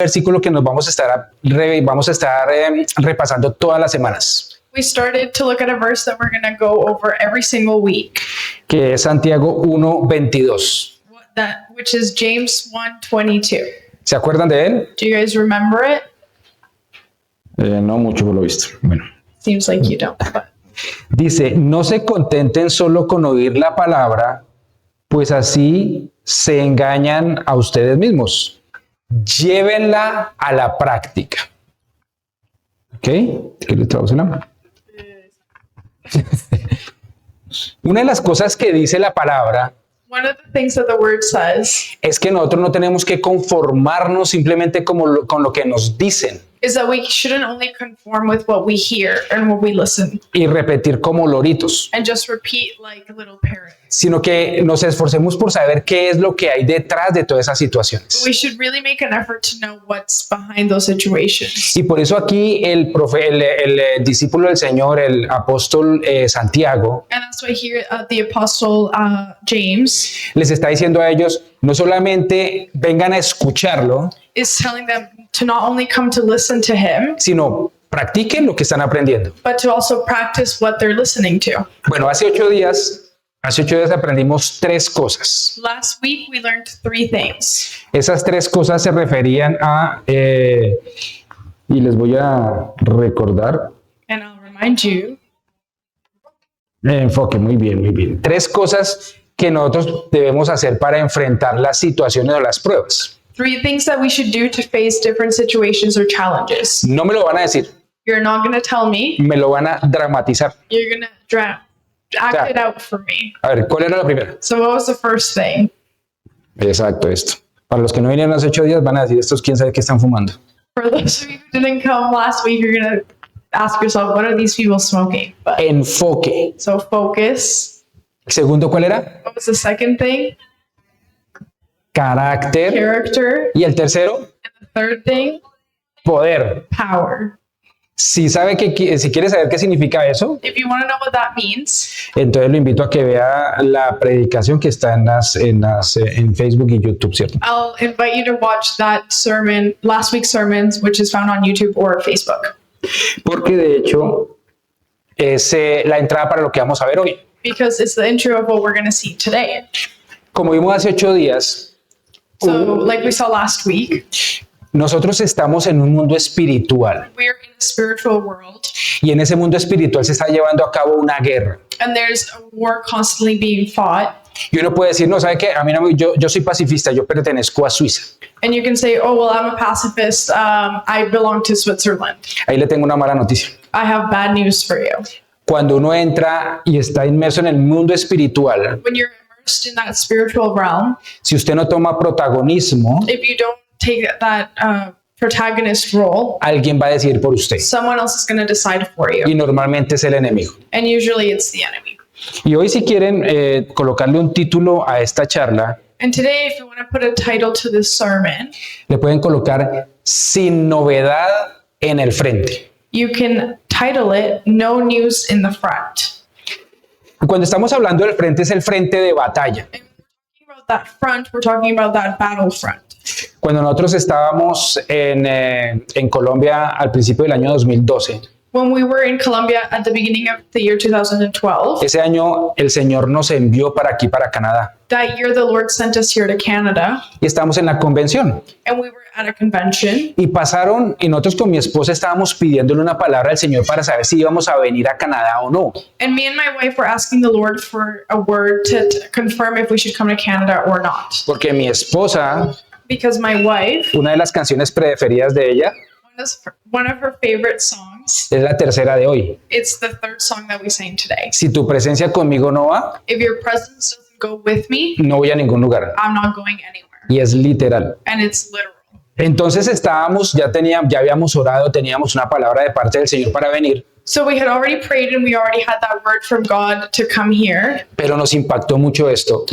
versículo que nos vamos a estar repasando todas las semanas, We started to look at a verse that we're going to go over every single week, que es Santiago 1:22. which is James 1:22. ¿Se acuerdan de él? Do you guys remember it? No mucho por lo visto. Bueno, Seems like you don't. But dice, no se contenten solo con oír la palabra, pues así se engañan a ustedes mismos. Llévenla a la práctica. ¿Ok? ¿Qué le traducen? Una de las cosas que dice la palabra one of the things that the word says es que nosotros no tenemos que conformarnos simplemente con lo que nos dicen is that we shouldn't only conform with what we hear and what we listen y repetir como loritos, and just repeat like little parrots. sino que nos esforcemos por saber qué es lo que hay detrás de todas esas situaciones. We should really make an effort to know what's behind those situations. Y por eso aquí el discípulo del Señor, el apóstol Santiago, And that's why here the apostle James les está diciendo a ellos, no solamente vengan a escucharlo, is telling them to not only come to listen to him, sino practiquen lo que están aprendiendo. but to also practice what they're listening to. Bueno, hace 8 días aprendimos 3 cosas. Last week we learned 3 things. Esas 3 cosas se referían a, y les voy a recordar, And I'll remind you, enfoque, muy bien, muy bien. 3 cosas que nosotros debemos hacer para enfrentar las situaciones o las pruebas. 3 things that we should do to face different situations or challenges. No me lo van a decir, You're not going to tell me. me lo van a dramatizar. You're going to act Yeah. it out for me. A ver, ¿cuál era la primera? So what was the first thing? Exacto, esto. Para los que no vinieron hace 8 días van a decir, estos quién sabe qué están fumando. For those of you who didn't come last week, you're going to ask yourself, what are these people smoking? But, Enfoque. so focus. El segundo, ¿cuál era? What was the second thing? Carácter. Character. Y el tercero, And the third thing? poder. Power. Si quiere saber qué significa eso, If you want to know what that means, entonces lo invito a que vea la predicación que está en Facebook y YouTube, ¿cierto? I'll invite you to watch that sermon, last week's sermons, which is found on YouTube or Facebook. Porque de hecho es la entrada para lo que vamos a ver hoy. Because it's the intro of what we're going to see today. Como vimos hace 8 días, So, like we saw last week, nosotros estamos en un mundo espiritual we're in a spiritual world, y en ese mundo espiritual se está llevando a cabo una guerra. and there's a war constantly being fought. Y uno puede decir, no, ¿sabe qué? A mí no, yo soy pacifista, yo pertenezco a Suiza. And you can say, oh, well, I'm a pacifist. I belong to Switzerland. Ahí le tengo una mala noticia. I have bad news for you. Cuando uno entra y está inmerso en el mundo espiritual, When you're immersed in that spiritual realm, si usted no toma protagonismo, if you don't take that protagonist role, alguien va a decidir por usted. someone else is going to decide for you. Y normalmente es el enemigo. And usually it's the enemy. Y hoy si quieren colocarle un título a esta charla, And today, if you want to put a title to this sermon, le pueden colocar Sin novedad en el frente. you can title it No News in the Front. Cuando estamos hablando del frente es el frente de batalla. And when we're talking about that front, we're talking about that battlefront. Cuando nosotros estábamos en Colombia al principio del año 2012, When we were in Colombia at the beginning of the year 2012, ese año el Señor nos envió para aquí, para Canadá. that year the Lord sent us here to Canada, Y estábamos en la convención. and we were at a convention. Y nosotros con mi esposa estábamos pidiéndole una palabra al Señor para saber si íbamos a venir a Canadá o no. And me and my wife were asking the Lord for a word to confirm if we should come to Canada or not. Porque mi esposa, Because my wife, una de las canciones preferidas de ella, one of her favorite songs, es la tercera de hoy. it's the third song that we sang today. Si tu presencia conmigo no va, If your presence doesn't go with me, no voy a ningún lugar. I'm not going anywhere. Y es literal. And it's literal. Entonces ya habíamos orado, teníamos una palabra de parte del Señor para venir, So we had already prayed and we already had that word from God to come here, pero nos impactó mucho esto.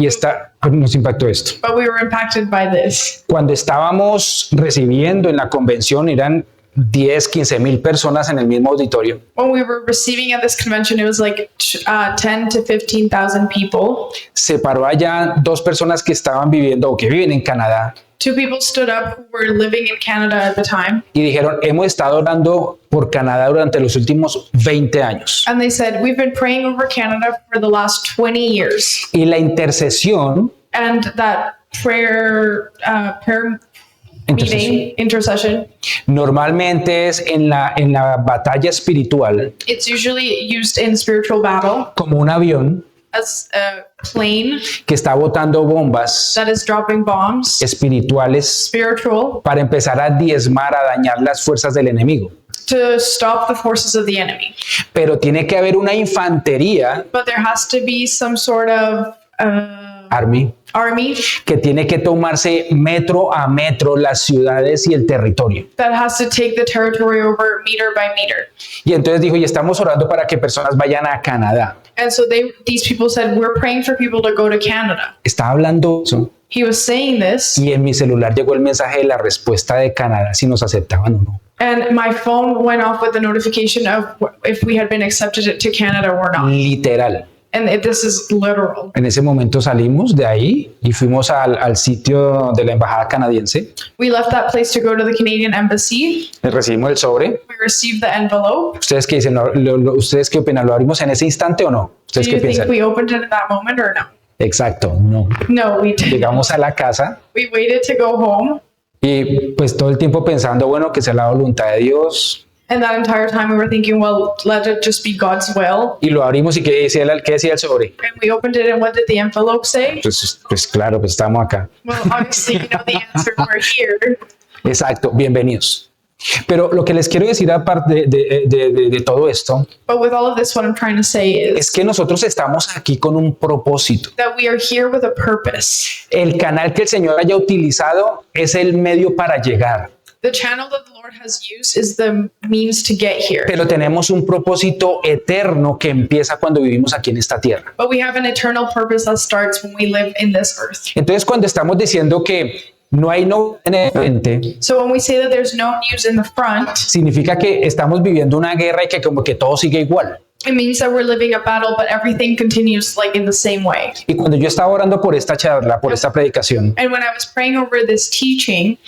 Nos impactó esto. but we were impacted by this. Cuando estábamos recibiendo en la convención, eran 10, 15,000 personas en el mismo auditorio. When we were receiving at this convention, it was like 10 to 15,000 people. Se paró allá dos personas que estaban viviendo o que viven en Canadá Two people stood up who were living in Canada at the time, y dijeron, hemos estado orando por Canadá durante los últimos 20 años. and they said, "We've been praying over Canada for the last 20 years." Y la intercesión, And that prayer meeting, intercession, normalmente es en la batalla espiritual, it's usually used in spiritual battle como un avión as a plane que está botando bombas that is dropping bombs, espirituales spiritual, para empezar a diezmar, a dañar las fuerzas del enemigo. to stop the forces of the enemy. Pero tiene que haber una infantería, But there has to be some sort of army, army que tiene que tomarse metro a metro las ciudades y el territorio. that has to take the territory over meter by meter. Y entonces dijo, y estamos orando para que personas vayan a Canadá. And so these people said, "We're praying for people to go to Canada." Estaba hablando eso He was saying this, y en mi celular llegó el mensaje de la respuesta de Canadá, si nos aceptaban o no. and my phone went off with the notification of if we had been accepted to Canada or not. Literal. And this is literal. En ese momento salimos de ahí y fuimos al sitio de la embajada canadiense. We left that place to go to the Canadian embassy. Recibimos el sobre. We received the envelope. ¿Ustedes qué dicen? ¿Ustedes qué opinan? ¿Lo abrimos en ese instante o no? Do ¿Ustedes qué you think piensan? we opened it at that moment or no? Exacto, no. No, we didn't. Llegamos a la casa We waited to go home. y pues todo el tiempo pensando, bueno, que sea la voluntad de Dios. And that entire time we were thinking, well, let it just be God's will. Y lo abrimos y ¿qué decía el sobre? And we opened it, and what did the envelope say? Pues claro, pues estamos acá. Well, obviously, you know the answer. We're here. Exacto, bienvenidos. Pero lo que les quiero decir aparte de todo esto But with all of this, what I'm trying to say es is que nosotros estamos aquí con un propósito. that we are here with a purpose. El canal que el Señor haya utilizado es el medio para llegar, The channel that the Lord has used is the means to get here. pero tenemos un propósito eterno que empieza cuando vivimos aquí en esta tierra. But we have an eternal purpose that starts when we live in this earth. Entonces, cuando estamos diciendo que no hay no en el frente, So when we say that there's no news in the front, significa que estamos viviendo una guerra y que como que todo sigue igual. it means that we're living a battle, but everything continues like in the same way. Y cuando yo estaba orando por esta charla, por esta predicación, And when I was praying over this teaching,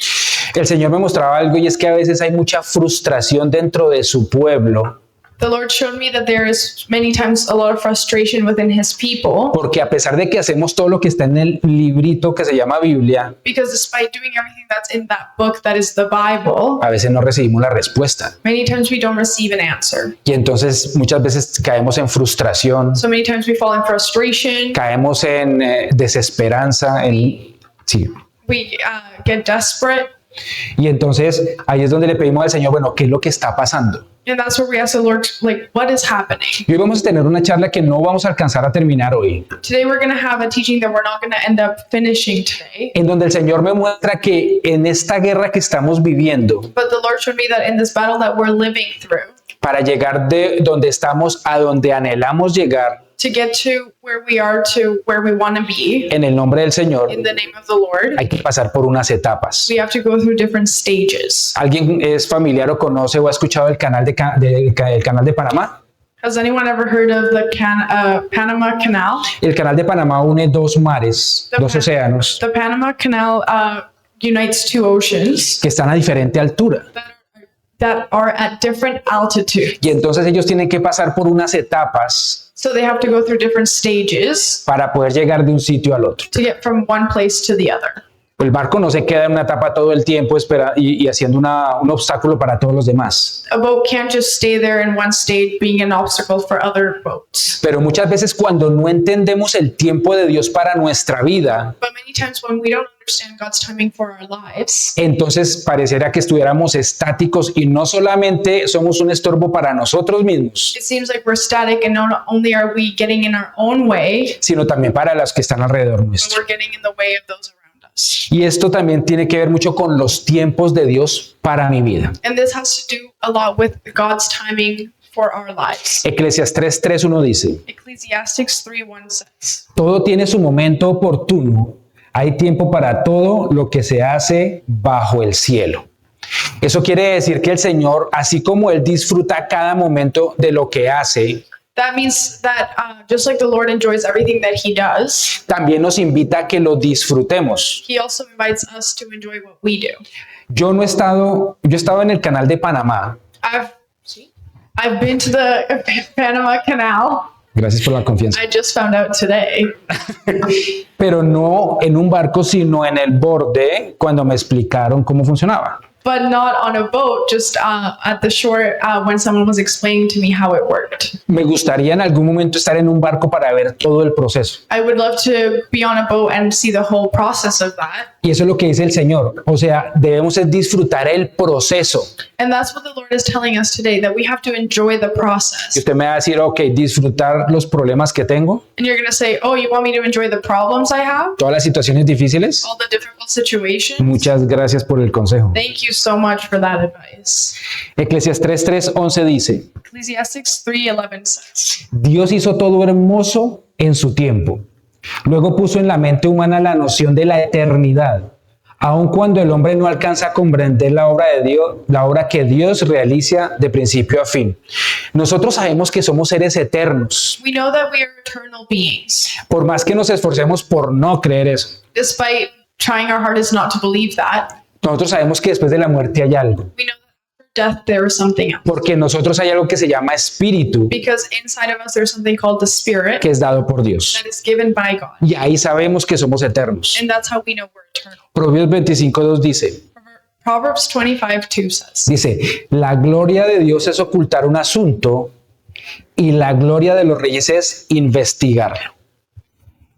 el Señor me mostraba algo y es que a veces hay mucha frustración dentro de su pueblo, the Lord showed me that there is many times a lot of frustration within his people, porque a pesar de que hacemos todo lo que está en el librito que se llama Biblia, because despite doing everything that's in that book that is the Bible, a veces no recibimos la respuesta. many times we don't receive an answer. Y entonces muchas veces caemos en frustración, So many times we fall in frustration, caemos en desesperanza, sí. we get desperate, Y entonces ahí es donde le pedimos al Señor, bueno, ¿qué es lo que está pasando? and that's where we ask the Lord, like, what is happening? Y hoy vamos a tener una charla que no vamos a alcanzar a terminar hoy, Today we're going to have a teaching that we're not going to end up finishing today. en donde el Señor me muestra que en esta guerra que estamos viviendo, But the Lord showed me that in this battle that we're living through, para llegar de donde estamos a donde anhelamos llegar, to get to where we are to where we want to be, en el nombre del Señor, in the name of the Lord, hay que pasar por unas etapas. we have to go through different stages. ¿Alguien es familiar o conoce o ha escuchado el canal el canal de Panamá? Has anyone ever heard of the Panama Canal? El canal de Panamá une dos mares, dos océanos, The Panama Canal unites two oceans que están a diferente altura. that are at different altitude. Y entonces ellos tienen que pasar por unas etapas So they have to go through different stages para poder llegar de un sitio al otro. to get from one place to the other. El barco no se queda en una etapa todo el tiempo y haciendo un obstáculo para todos los demás. A boat can't just stay there in one state being an obstacle for other boats. Pero muchas veces cuando no entendemos el tiempo de Dios para nuestra vida, But many times when we don't understand God's timing for our lives, entonces pareciera que estuviéramos estáticos y no solamente somos un estorbo para nosotros mismos, it seems like we're static, and not only are we getting in our own way, sino también para los que están alrededor but nuestro. we're getting in the way of those around us. Y esto también tiene que ver mucho con los tiempos de Dios para mi vida. And this has to do a lot with God's timing for our lives. Eclesiastés 3:1 dice, Ecclesiastes 3:1 says, todo tiene su momento oportuno, hay tiempo para todo lo que se hace bajo el cielo. Eso quiere decir que el Señor, así como Él disfruta cada momento de lo que hace, That means that just like the Lord enjoys everything that he does, también nos invita a que lo disfrutemos. he also invites us to enjoy what we do. Yo he estado en el canal de Panamá. I've been to the Panama Canal. Gracias por la confianza. I just found out today. Pero no en un barco, sino en el borde cuando me explicaron cómo funcionaba. But not on a boat, just at the shore when someone was explaining to me how it worked. Me gustaría en algún momento estar en un barco para ver todo el proceso. I would love to be on a boat and see the whole process of that. Y eso es lo que dice el Señor. O sea, debemos es disfrutar el proceso. And that's what the Lord is telling us today, that we have to enjoy the Y process. usted me va a decir, ok, disfrutar los problemas que tengo, And you're going to say, oh, you want me to enjoy the problems I have? todas las situaciones difíciles. All the difficult situations? Muchas gracias por el consejo. Thank you so much for that advice. Eclesiastés 3:11 dice, Ecclesiastes 3:11 says, Dios hizo todo hermoso en su tiempo. Luego puso en la mente humana la noción de la eternidad, aun cuando el hombre no alcanza a comprender la obra de Dios, la obra que Dios realiza de principio a fin. Nosotros sabemos que somos seres eternos, we know that we are eternal beings. por más que nos esforcemos por no creer eso. Despite trying our hardest not to believe that, Nosotros sabemos que después de la muerte hay algo, we know that after death there is something else. porque en nosotros hay algo que se llama espíritu, Because inside of us there's something called the Spirit que es dado por Dios. that is given by God. Y ahí sabemos que somos eternos. And that's how we know we're eternal. Proverbios 25:2 Proverbs 25:2 says, dice, la gloria de Dios es ocultar un asunto y la gloria de los reyes es investigarlo.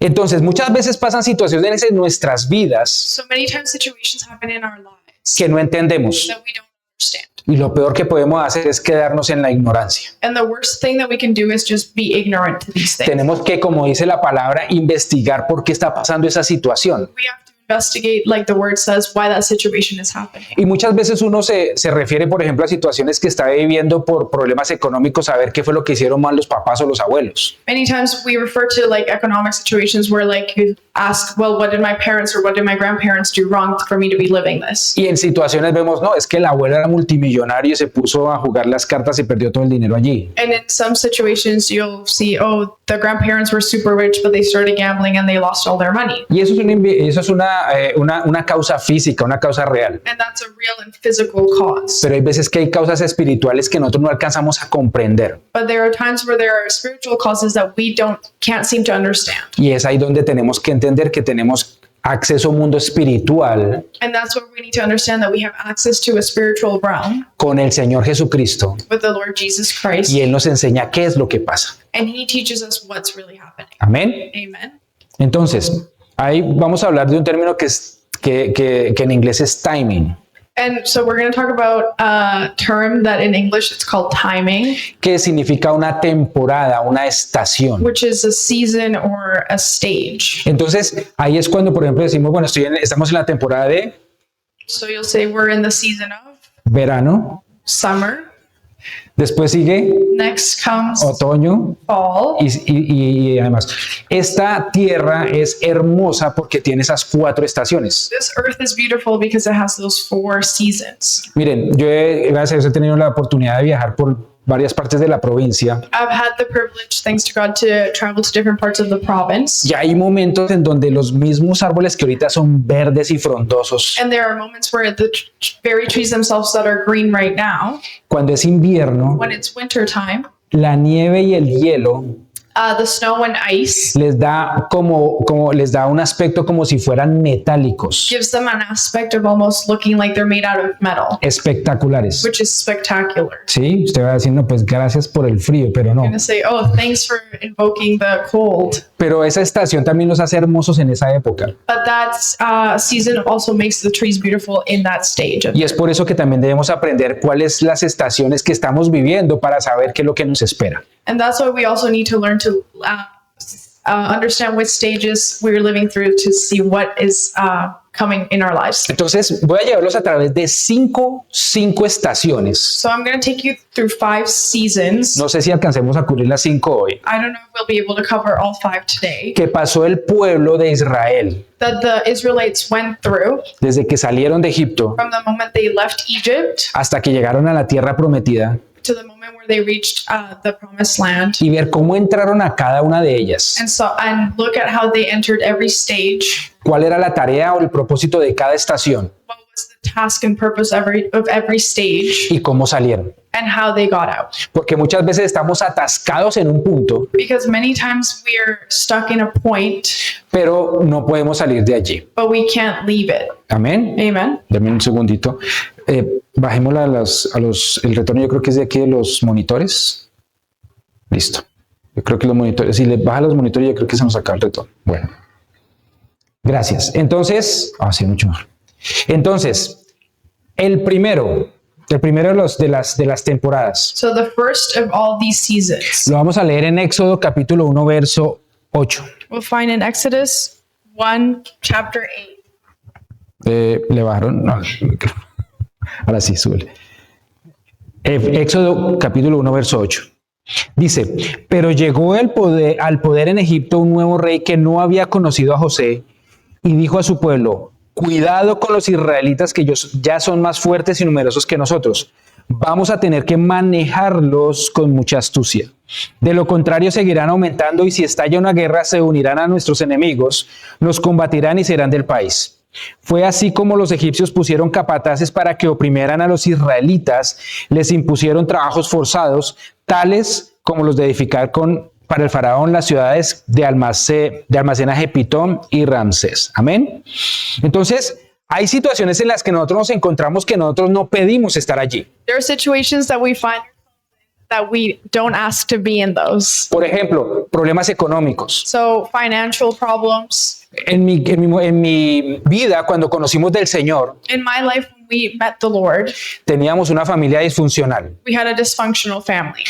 Entonces, muchas veces pasan situaciones en nuestras vidas so many times situations happen in our lives que no entendemos. that we don't understand. Y lo peor que podemos hacer es quedarnos en la ignorancia. And the worst thing that we can do is just be ignorant to these things. Tenemos que, como dice la palabra, investigar por qué está pasando esa situación. We have to investigate, like the word says, why that situation is happening. Y muchas veces uno se refiere, por ejemplo, a situaciones que está viviendo por problemas económicos, a ver qué fue lo que hicieron mal los papás o los abuelos. Many times we refer to like economic situations where like you ask, well, what did my parents or what did my grandparents do wrong for me to be living this? Y en situaciones vemos, no, es que el abuelo era multimillonario y se puso a jugar las cartas y perdió todo el dinero allí. And in some situations you'll see, oh, the grandparents were super rich, but they started gambling and they lost all their money. Y eso es una causa física, una causa real. And that's a real and physical cause. Pero hay veces que hay causas espirituales que nosotros no alcanzamos a comprender. But there are times where there are spiritual causes that we can't seem to understand. Y es ahí donde tenemos que entender que tenemos acceso a un mundo espiritual And that's where we need to understand that we have access to a spiritual realm con el Señor Jesucristo. with the Lord Jesus Christ. Y Él nos enseña qué es lo que pasa. And he teaches us what's really happening. Amén. Amen. Entonces, ahí vamos a hablar de un término que en inglés es timing, And so we're going to talk about a term that in English it's called timing, que significa una temporada, una estación. which is a season or a stage. Entonces, ahí es cuando, por ejemplo, decimos, bueno, estamos en la temporada de So you'll say we're in the season of verano, summer. después sigue Next comes otoño fall. y además, esta tierra es hermosa porque tiene esas 4 estaciones. This earth is beautiful because it has those 4 seasons. Miren, gracias a Dios he tenido la oportunidad de viajar por varias partes de la provincia. I've had the privilege, thanks to God, to travel to different parts of the province. Y hay momentos en donde los mismos árboles que ahorita son verdes y frondosos, And there are moments where the very trees themselves that are green right now, cuando es invierno, when it's winter time, la nieve y el hielo the snow and ice les da les da un aspecto como si fueran metálicos, gives them an aspect of almost looking like they're made out of metal, espectaculares. which is spectacular. Sí, usted va a decir, no, pues gracias por el frío, pero no. I'm gonna say, oh, thanks for invoking the cold. Pero esa estación también los hace hermosos en esa época. But that season also makes the trees beautiful in that stage. Y es por eso que también debemos aprender cuáles las estaciones que estamos viviendo para saber qué es lo que nos espera. And that's why we also need to learn to understand what stages we're living through to see what is coming in our lives. Entonces voy a llevarlos a través de cinco estaciones. So I'm going to take you through 5 seasons. No sé si alcancemos a cubrir las 5 hoy. I don't know if we'll be able to cover all 5 today. Que pasó el pueblo de Israel That the Israelites went through desde que salieron de Egipto from the moment they left Egypt hasta que llegaron a la tierra prometida to the moment where they reached the promised land. y ver cómo entraron a cada una de ellas. And look at how they entered every stage. ¿Cuál era la tarea o el propósito de cada estación? What was the task and purpose of every stage, Y cómo salieron. and how they got out. Porque muchas veces estamos atascados en un punto, Because many times we're stuck in a point, pero no podemos salir de allí. but we can't leave it. Amén. Amen. Dame un segundito. Bajémosla el retorno, yo creo que es de aquí de los monitores. Listo. Yo creo que los monitores, si le baja los monitores, yo creo que se nos acaba el retorno. Bueno. Gracias. Entonces, sí, mucho mejor. Entonces, el primero de las temporadas, So the first of all these seasons, lo vamos a leer en Éxodo capítulo 1, verso 8. we'll find in Exodus 1, chapter 8. Le bajaron. No, ahora sí, súbele. Éxodo capítulo 1, verso 8. Dice, pero llegó al poder en Egipto un nuevo rey que no había conocido a José y dijo a su pueblo, cuidado con los israelitas que ellos ya son más fuertes y numerosos que nosotros. Vamos a tener que manejarlos con mucha astucia. De lo contrario seguirán aumentando y si estalla una guerra se unirán a nuestros enemigos, los combatirán y serán del país. Fue así como los egipcios pusieron capataces para que oprimieran a los israelitas, les impusieron trabajos forzados, tales como los de edificar para el faraón las ciudades de almacenaje Pitón y Ramsés. Amén. Entonces, hay situaciones en las que nosotros nos encontramos que nosotros no pedimos estar allí. There are situations that we find that we don't ask to be in those. Por ejemplo, problemas económicos. So financial problems. En mi vida, cuando conocimos del Señor, In my life, when we met the Lord, teníamos una familia disfuncional. we had a dysfunctional family.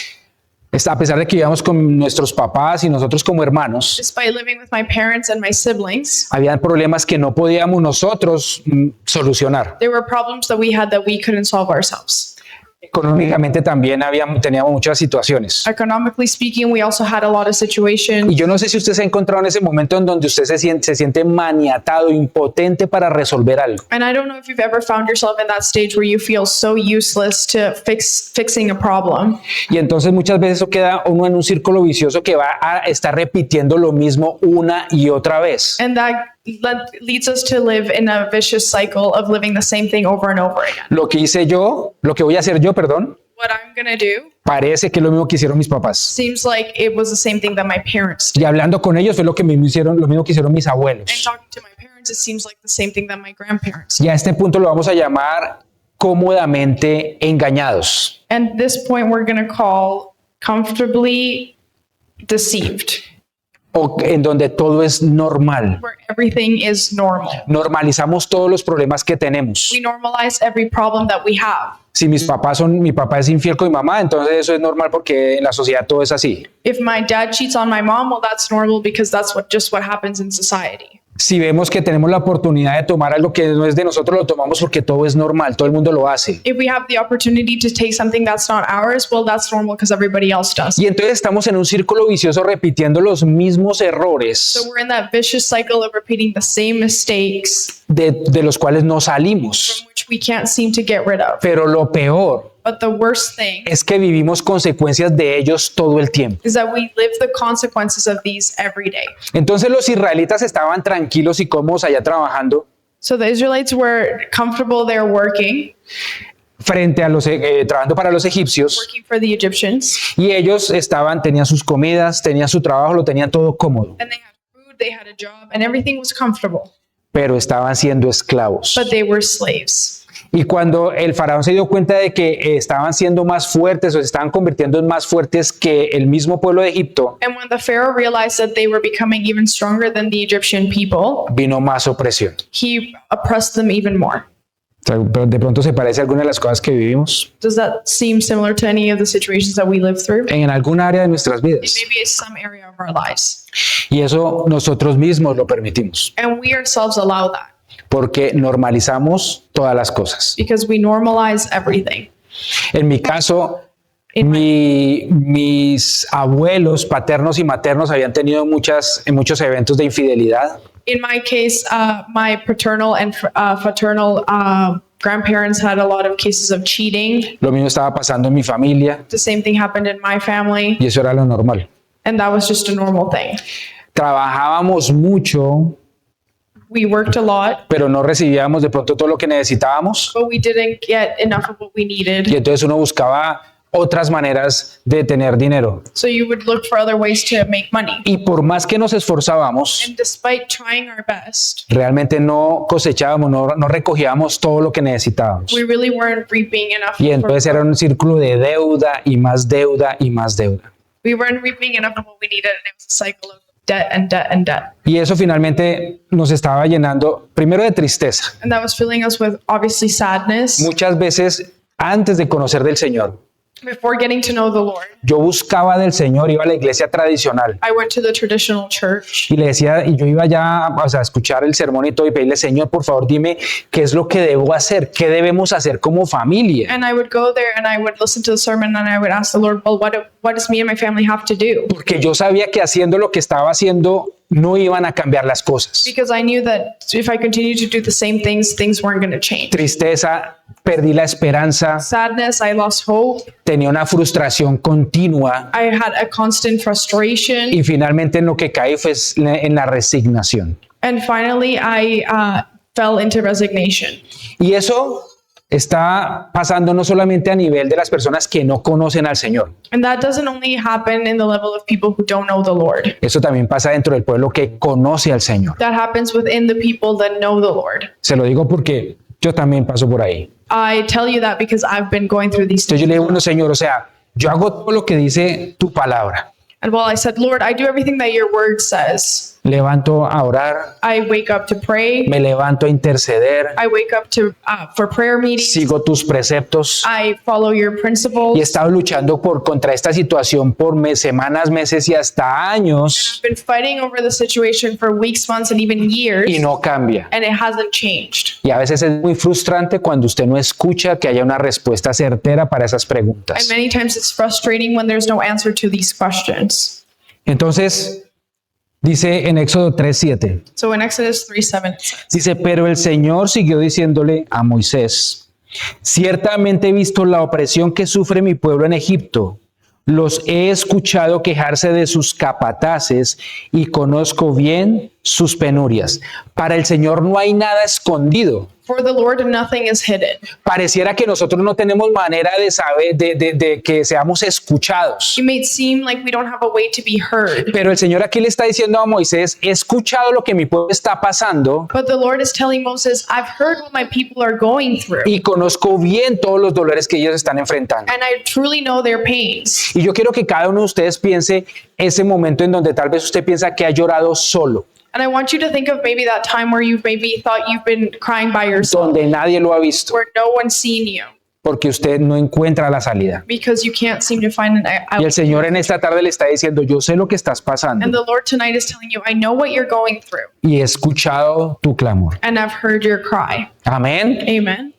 A pesar de que vivíamos con nuestros papás y nosotros como hermanos, Despite living with my parents and my siblings, habían problemas que no podíamos nosotros solucionar. there were problems that we had that we couldn't solve ourselves. Económicamente también teníamos muchas situaciones. Economically speaking, we also had a lot of Y situations. yo no sé si usted se ha encontrado en ese momento en donde usted se siente maniatado, impotente para resolver algo. And I don't know if you've ever found yourself in that stage where you feel so useless to fixing a problem. Y entonces muchas veces eso queda uno en un círculo vicioso que va a estar repitiendo lo mismo una y otra vez. And that leads us to live in a vicious cycle of living the same thing over and over again. Lo que voy a hacer yo, What I'm going to do parece que es lo mismo que hicieron mis papás. seems like it was the same thing that my parents did. Y hablando con ellos fue lo mismo que hicieron mis And abuelos. talking to my parents, it seems like the same thing that my grandparents Y a este punto lo vamos a llamar cómodamente engañados. did. And this point we're going to call comfortably deceived, O en donde todo es normal. where everything is normal. Normalizamos todos los problemas que tenemos. We normalize every problem that we have. Si mi papá es infiel con mi mamá, entonces eso es normal porque en la sociedad todo es así. If my dad cheats on my mom, well, that's normal because that's what happens in society. Si vemos que tenemos la oportunidad de tomar algo que no es de nosotros, lo tomamos porque todo es normal, todo el mundo lo hace. If we have the opportunity to take something that's not ours, well, that's normal because everybody else does. Y entonces estamos en un círculo vicioso repitiendo los mismos errores So we're in that vicious cycle of repeating the same mistakes de los cuales no salimos. from which we can't seem to get rid of. Pero lo peor But the worst thing es que vivimos consecuencias de ellos todo el tiempo. is that we live the consequences of these every day. Entonces los israelitas estaban tranquilos y cómodos allá trabajando So the Israelites were comfortable there working frente a trabajando para los egipcios for the Egyptians, y ellos tenían sus comidas, tenían su trabajo, lo tenían todo cómodo, and they had food, they had a job, and everything was comfortable, pero estaban siendo esclavos. but they were slaves. Y cuando el faraón se dio cuenta de que estaban siendo más fuertes o se estaban convirtiendo en más fuertes que el mismo pueblo de Egipto, And when the Pharaoh realized that they were becoming even stronger than the Egyptian people, vino más opresión. he oppressed them even more. Pero de pronto se parece a alguna de las cosas que vivimos Does that seem similar to any of the situations that we live through? en alguna área de nuestras vidas. Maybe it's some area of our lives. Y eso nosotros mismos lo permitimos, And we ourselves allow that porque normalizamos todas las cosas. because we normalize everything. En mi caso, mis abuelos paternos y maternos habían tenido muchos eventos de infidelidad. In my case, my paternal and fraternal grandparents had a lot of cases of cheating. Lo mismo estaba pasando en mi familia The same thing happened in my family, y eso era lo normal. and that was just a normal thing. Trabajábamos mucho, We worked a lot, pero no recibíamos de pronto todo lo que necesitábamos but we didn't get enough of what we needed. y entonces uno buscaba otras maneras de tener dinero. So you would look for other ways to make money. Y por más que nos esforzábamos, And despite trying our best, realmente no cosechábamos, no recogíamos todo lo que necesitábamos. we really weren't reaping enough. Y entonces era un círculo de deuda y más deuda y más deuda. We weren't reaping enough of what we needed, and it was a cycle of debt and debt and debt. Y eso finalmente nos estaba llenando primero de tristeza. And that was filling us with obviously sadness. Muchas veces antes de conocer del Señor, Before getting to know the Lord, yo buscaba del Señor, iba a la iglesia tradicional I went to the traditional church. y le decía, y yo iba ya, o sea, a escuchar el sermón y todo y pedirle, Señor, por favor, dime qué es lo que debo hacer, qué debemos hacer como familia. And I would go there and I would listen to the sermon and I would ask the Lord, well, what does me and my family have to do? Porque yo sabía que haciendo lo que estaba haciendo no iban a cambiar las cosas. Because I knew that if I continued to do the same things, things weren't going to change. Tristeza, perdí la esperanza, Sadness, I lost hope. tenía una frustración continua I had a constant frustration. y finalmente en lo que caí fue en la resignación. And finally, I fell into resignation. Y eso está pasando no solamente a nivel de las personas que no conocen al Señor, And that doesn't only happen in the level of people who don't know the Lord. eso también pasa dentro del pueblo que conoce al Señor. That happens within the people that know the Lord. Se lo digo porque yo también paso por ahí. I tell you that because I've been going through these Entonces yo things. le digo, bueno, Señor, o sea, yo hago todo lo que dice tu palabra. And well, I said, Lord, I do everything that your word says. Levanto a orar, I wake up to pray. me levanto a interceder, I wake up to for prayer meetings. sigo tus preceptos I follow your y he principles. estado luchando contra esta situación por semanas, meses y hasta años I've been fighting over the situation for weeks, months, and even years, y no cambia. and it hasn't changed. Y a veces es muy frustrante cuando usted no escucha que haya una respuesta certera para esas And preguntas. many times it's frustrating when there's no answer to these questions. Entonces, dice en Éxodo 3:7, So in Exodus 3:7, it says, dice, pero el Señor siguió diciéndole a Moisés, ciertamente he visto la opresión que sufre mi pueblo en Egipto. Los he escuchado quejarse de sus capataces y conozco bien sus penurias. Para el Señor no hay nada escondido. For the Lord, nothing is hidden. Pareciera que nosotros no tenemos manera de saber, de que seamos escuchados. It may seem like we don't have a way to be heard, Pero el Señor aquí le está diciendo a Moisés, he escuchado lo que mi pueblo está pasando but the Lord is telling Moses, I've heard what my people are going through, y conozco bien todos los dolores que ellos están enfrentando. and I truly know their pains. Y yo quiero que cada uno de ustedes piense ese momento en donde tal vez usted piensa que ha llorado solo, And I want you to think of maybe that time where you've maybe thought you've been crying by yourself, donde nadie lo ha visto, where no one's seen you, porque usted no encuentra la salida. because you can't seem to find an Y el outlet. Señor en esta tarde le está diciendo, yo sé lo que estás And pasando the Lord tonight is telling you, I know what you're going through, y he escuchado tu clamor. and I've heard your cry. Amén. Amen.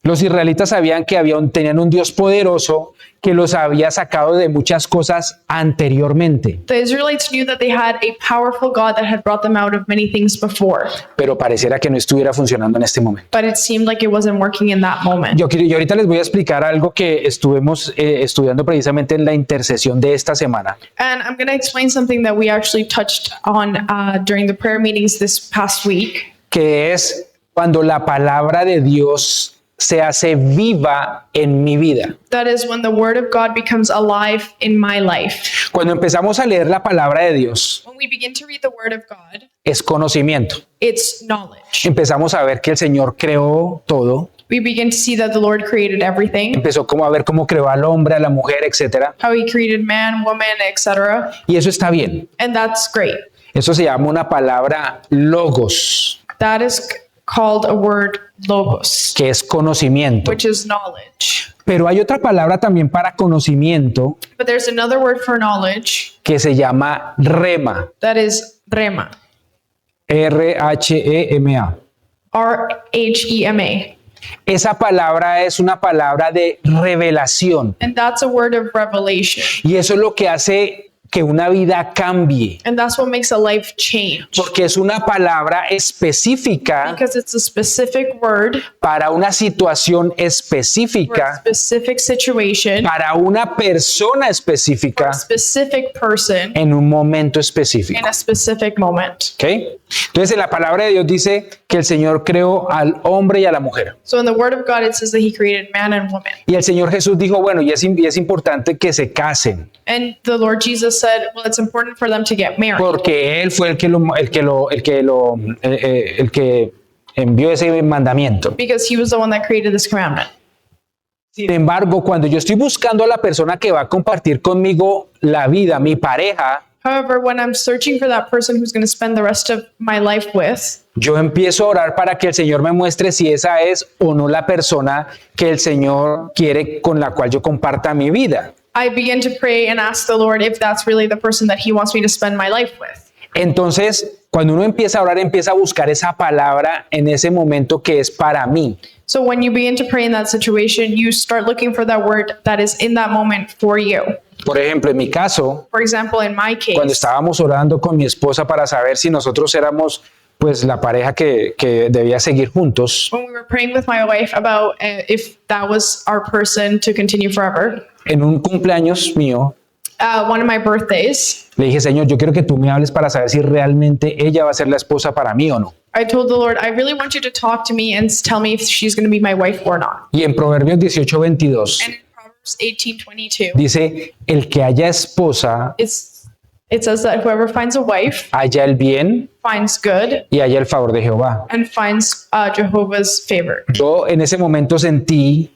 Los israelitas sabían que tenían un Dios poderoso que los había sacado de muchas cosas anteriormente, The Israelites knew that they had a powerful God that had brought them out of many things before, pero pareciera que no estuviera funcionando en este momento. but it seemed like it wasn't working in that moment. Yo ahorita les voy a explicar algo que estuvimos estudiando precisamente en la intercesión de esta semana. And I'm going to explain something that we actually touched on during the prayer meetings this past week, Que es cuando la palabra de Dios se hace viva en mi vida. that is when the word of God becomes alive in my life. Cuando empezamos a leer la palabra de Dios, When we begin to read the word of God, es conocimiento. it's knowledge. Empezamos a ver que el Señor creó todo. We begin to see that the Lord created everything, Empezó como a ver cómo creó al hombre, a la mujer, etcétera. how he created man, woman, etc. Y eso está bien. And that's great. Eso se llama una palabra logos. That is called a word logos, que es conocimiento. which is knowledge. Pero hay otra palabra también para conocimiento But there's another word for knowledge que se llama rema, that is rema, R-H-E-M-A. R-H-E-M-A. Esa palabra es una palabra de revelación And that's a word of revelation. y eso es lo que hace que una vida cambie, And that's what makes a life change. porque es una palabra específica Because it's a specific word para una situación for a específica, specific situation, para una persona for específica a specific person en un momento específico. in a specific moment. ¿Ok? Entonces en la palabra de Dios dice que el Señor creó al hombre y a la mujer. So in the word of God, it says that he created man and woman. Y el Señor Jesús dijo, bueno, y es importante que se casen, And the Lord Jesus said, well, it's important for them to get married porque Él fue el que envió ese mandamiento. because he was the one that created this commandment. Sin embargo, cuando yo estoy buscando a la persona que va a compartir conmigo la vida, mi pareja, However, when I'm searching for that person who's going to spend the rest of my life with, yo empiezo a orar para que el Señor me muestre si esa es o no la persona que el Señor quiere con la cual yo comparta mi vida. I begin to pray and ask the Lord if that's really the person that he wants me to spend my life with. Entonces, cuando uno empieza a orar, empieza a buscar esa palabra en ese momento que es para mí. So when you begin to pray in that situation, you start looking for that word that is in that moment for you. Por ejemplo, en mi caso, For example, in my cuando case, estábamos orando con mi esposa para saber si nosotros éramos pues la pareja que debía seguir juntos, when we were praying with my wife about if that was our person to continue forever, en un cumpleaños mío, one of my birthdays, le dije, Señor, yo quiero que tú me hables para saber si realmente ella va a ser la esposa para mí o no. I told the Lord, I really want you to talk to me and tell me if she's going to be my wife or not. Y en Proverbios 18:22 And in Proverbs 18:22, dice, el que haya esposa, it says that whoever finds a wife haya el bien finds good y haya el favor de Jehová. and finds Jehovah's favor. Yo en ese momento sentí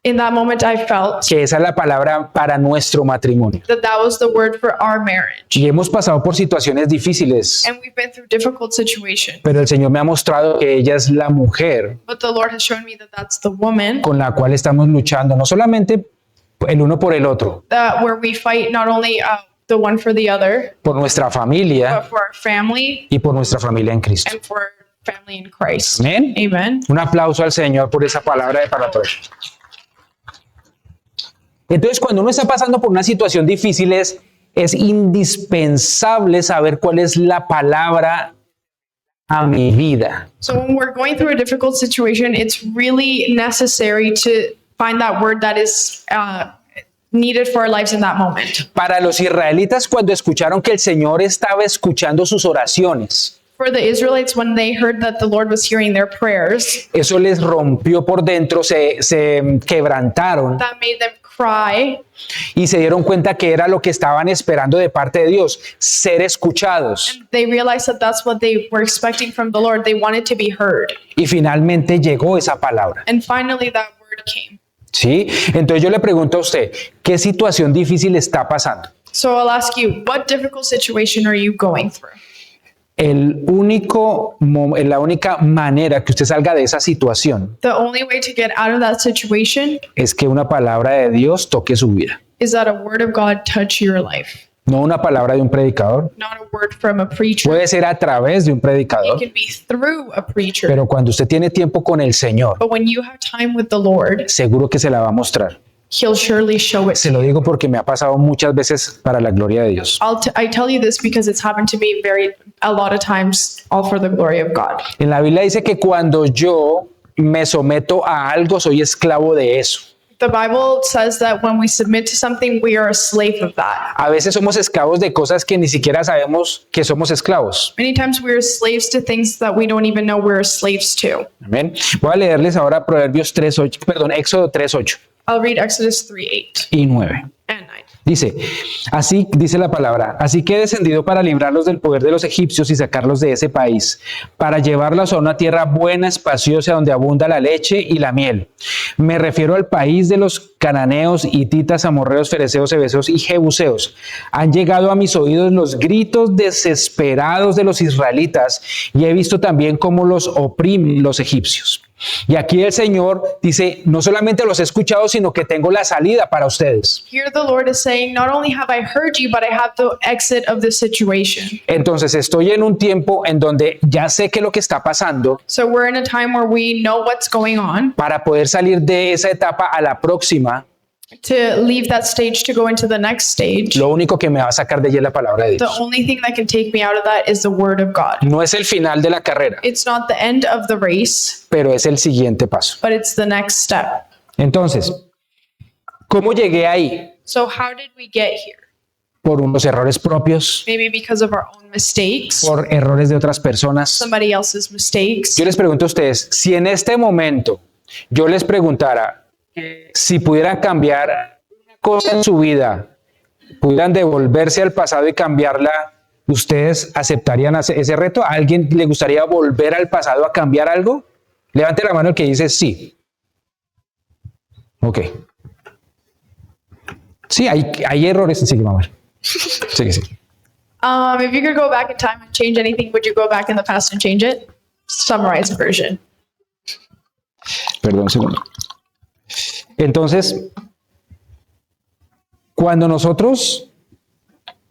In that moment, I felt que esa es la palabra para nuestro matrimonio. that was the word for our marriage. Y hemos pasado por situaciones difíciles, And we've been through difficult situations. pero el Señor me ha mostrado que ella es la mujer But the Lord has shown me that that's the woman con la cual estamos luchando, no solamente el uno por el otro, where we fight not only the one for the other, por nuestra familia but for our family y por nuestra familia en Cristo. and for family in Christ. Amén. Amen. Un aplauso al Señor por esa palabra de para todos. Entonces, cuando uno está pasando por una situación difícil, es indispensable saber cuál es la palabra a mi vida. So when we're going through a difficult situation, it's really necessary to find that word that is needed for our lives in that moment. Para los israelitas, cuando escucharon que el Señor estaba escuchando sus oraciones, For the Israelites, when they heard that the Lord was hearing their prayers, eso les rompió por dentro, se quebrantaron that made them cry y se dieron cuenta que era lo que estaban esperando de parte de Dios, ser escuchados. they realized that that's what they were expecting from the Lord. They wanted to be heard. Y finalmente llegó esa palabra. And finally, that word came. ¿Sí? Entonces yo le pregunto a usted, ¿qué situación difícil está pasando? So I'll ask you, what difficult situation are you going through? La única manera que usted salga de esa situación The only way to get out of that situation es que una palabra de Dios toque su vida. is that a word of God touch your life, No una palabra de un predicador. not a word from a preacher. Puede ser a través de un It predicador, can be through a preacher. pero cuando usted tiene tiempo con el Señor, But when you have time with the Lord, seguro que se la va a mostrar. He'll surely show it. Se lo digo porque me ha pasado muchas veces para la gloria de Dios. I tell you this because it's happened to me a lot of times, all for the glory of God. En la Biblia dice que cuando yo me someto a algo, soy esclavo de eso. The Bible says that when we submit to something, we are a slave of that. A veces somos esclavos de cosas que ni siquiera sabemos que somos esclavos. Many times we are slaves to things that we don't even know we're slaves to. Amén. Voy a leerles ahora Éxodo 3:8 I'll read Exodus 3:8 y 9. and 9. Dice, así dice la palabra, así que he descendido para librarlos del poder de los egipcios y sacarlos de ese país, para llevarlos a una tierra buena, espaciosa, donde abunda la leche y la miel. Me refiero al país de los cananeos, hititas, amorreos, fereceos, heveseos y jebuseos. Han llegado a mis oídos los gritos desesperados de los israelitas y he visto también cómo los oprimen los egipcios. Y aquí el Señor dice, no solamente los he escuchado, sino que tengo la salida para ustedes. Here the Lord is saying, not only have I heard you, but I have the exit of the situation. Entonces estoy en un tiempo en donde ya sé qué es lo que está pasando So we're in a time where we know what's going on para poder salir de esa etapa a la próxima. to leave that stage to go into the next stage. Lo único que me va a sacar de allí es la palabra de The Dios. only thing that can take me out of that is the word of God. No es el final de la carrera, It's not the end of the race, pero es el siguiente paso. but it's the next step. Entonces, ¿cómo llegué ahí? So how did we get here? Por unos errores propios, Maybe because of our own mistakes, por errores de otras personas. somebody else's mistakes. Yo les pregunto a ustedes, si en este momento yo les preguntara si pudieran cambiar una cosa en su vida, pudieran devolverse al pasado y cambiarla, ¿ustedes aceptarían ese reto? ¿A alguien le gustaría volver al pasado a cambiar algo? Levante la mano el que dice sí. Ok. Sí, hay errores. Sí, mamá. Sí, sí. If you could go back in time and change anything, would you go back in the past and change it? Summarized version. Perdón un segundo. Entonces, cuando nosotros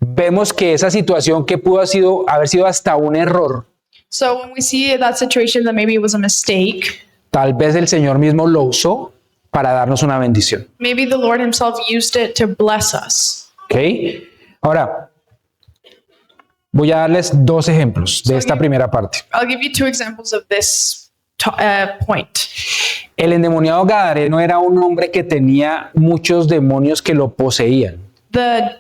vemos que esa situación que pudo haber sido hasta un error, So when we see that situation that maybe it was a mistake, tal vez el Señor mismo lo usó para darnos una bendición. maybe the Lord himself used it to bless us. ¿Ok? Ahora, voy a darles dos ejemplos de esta primera parte. I'll give you two examples of this point. El endemoniado gadareno era un hombre que tenía muchos demonios que lo poseían. The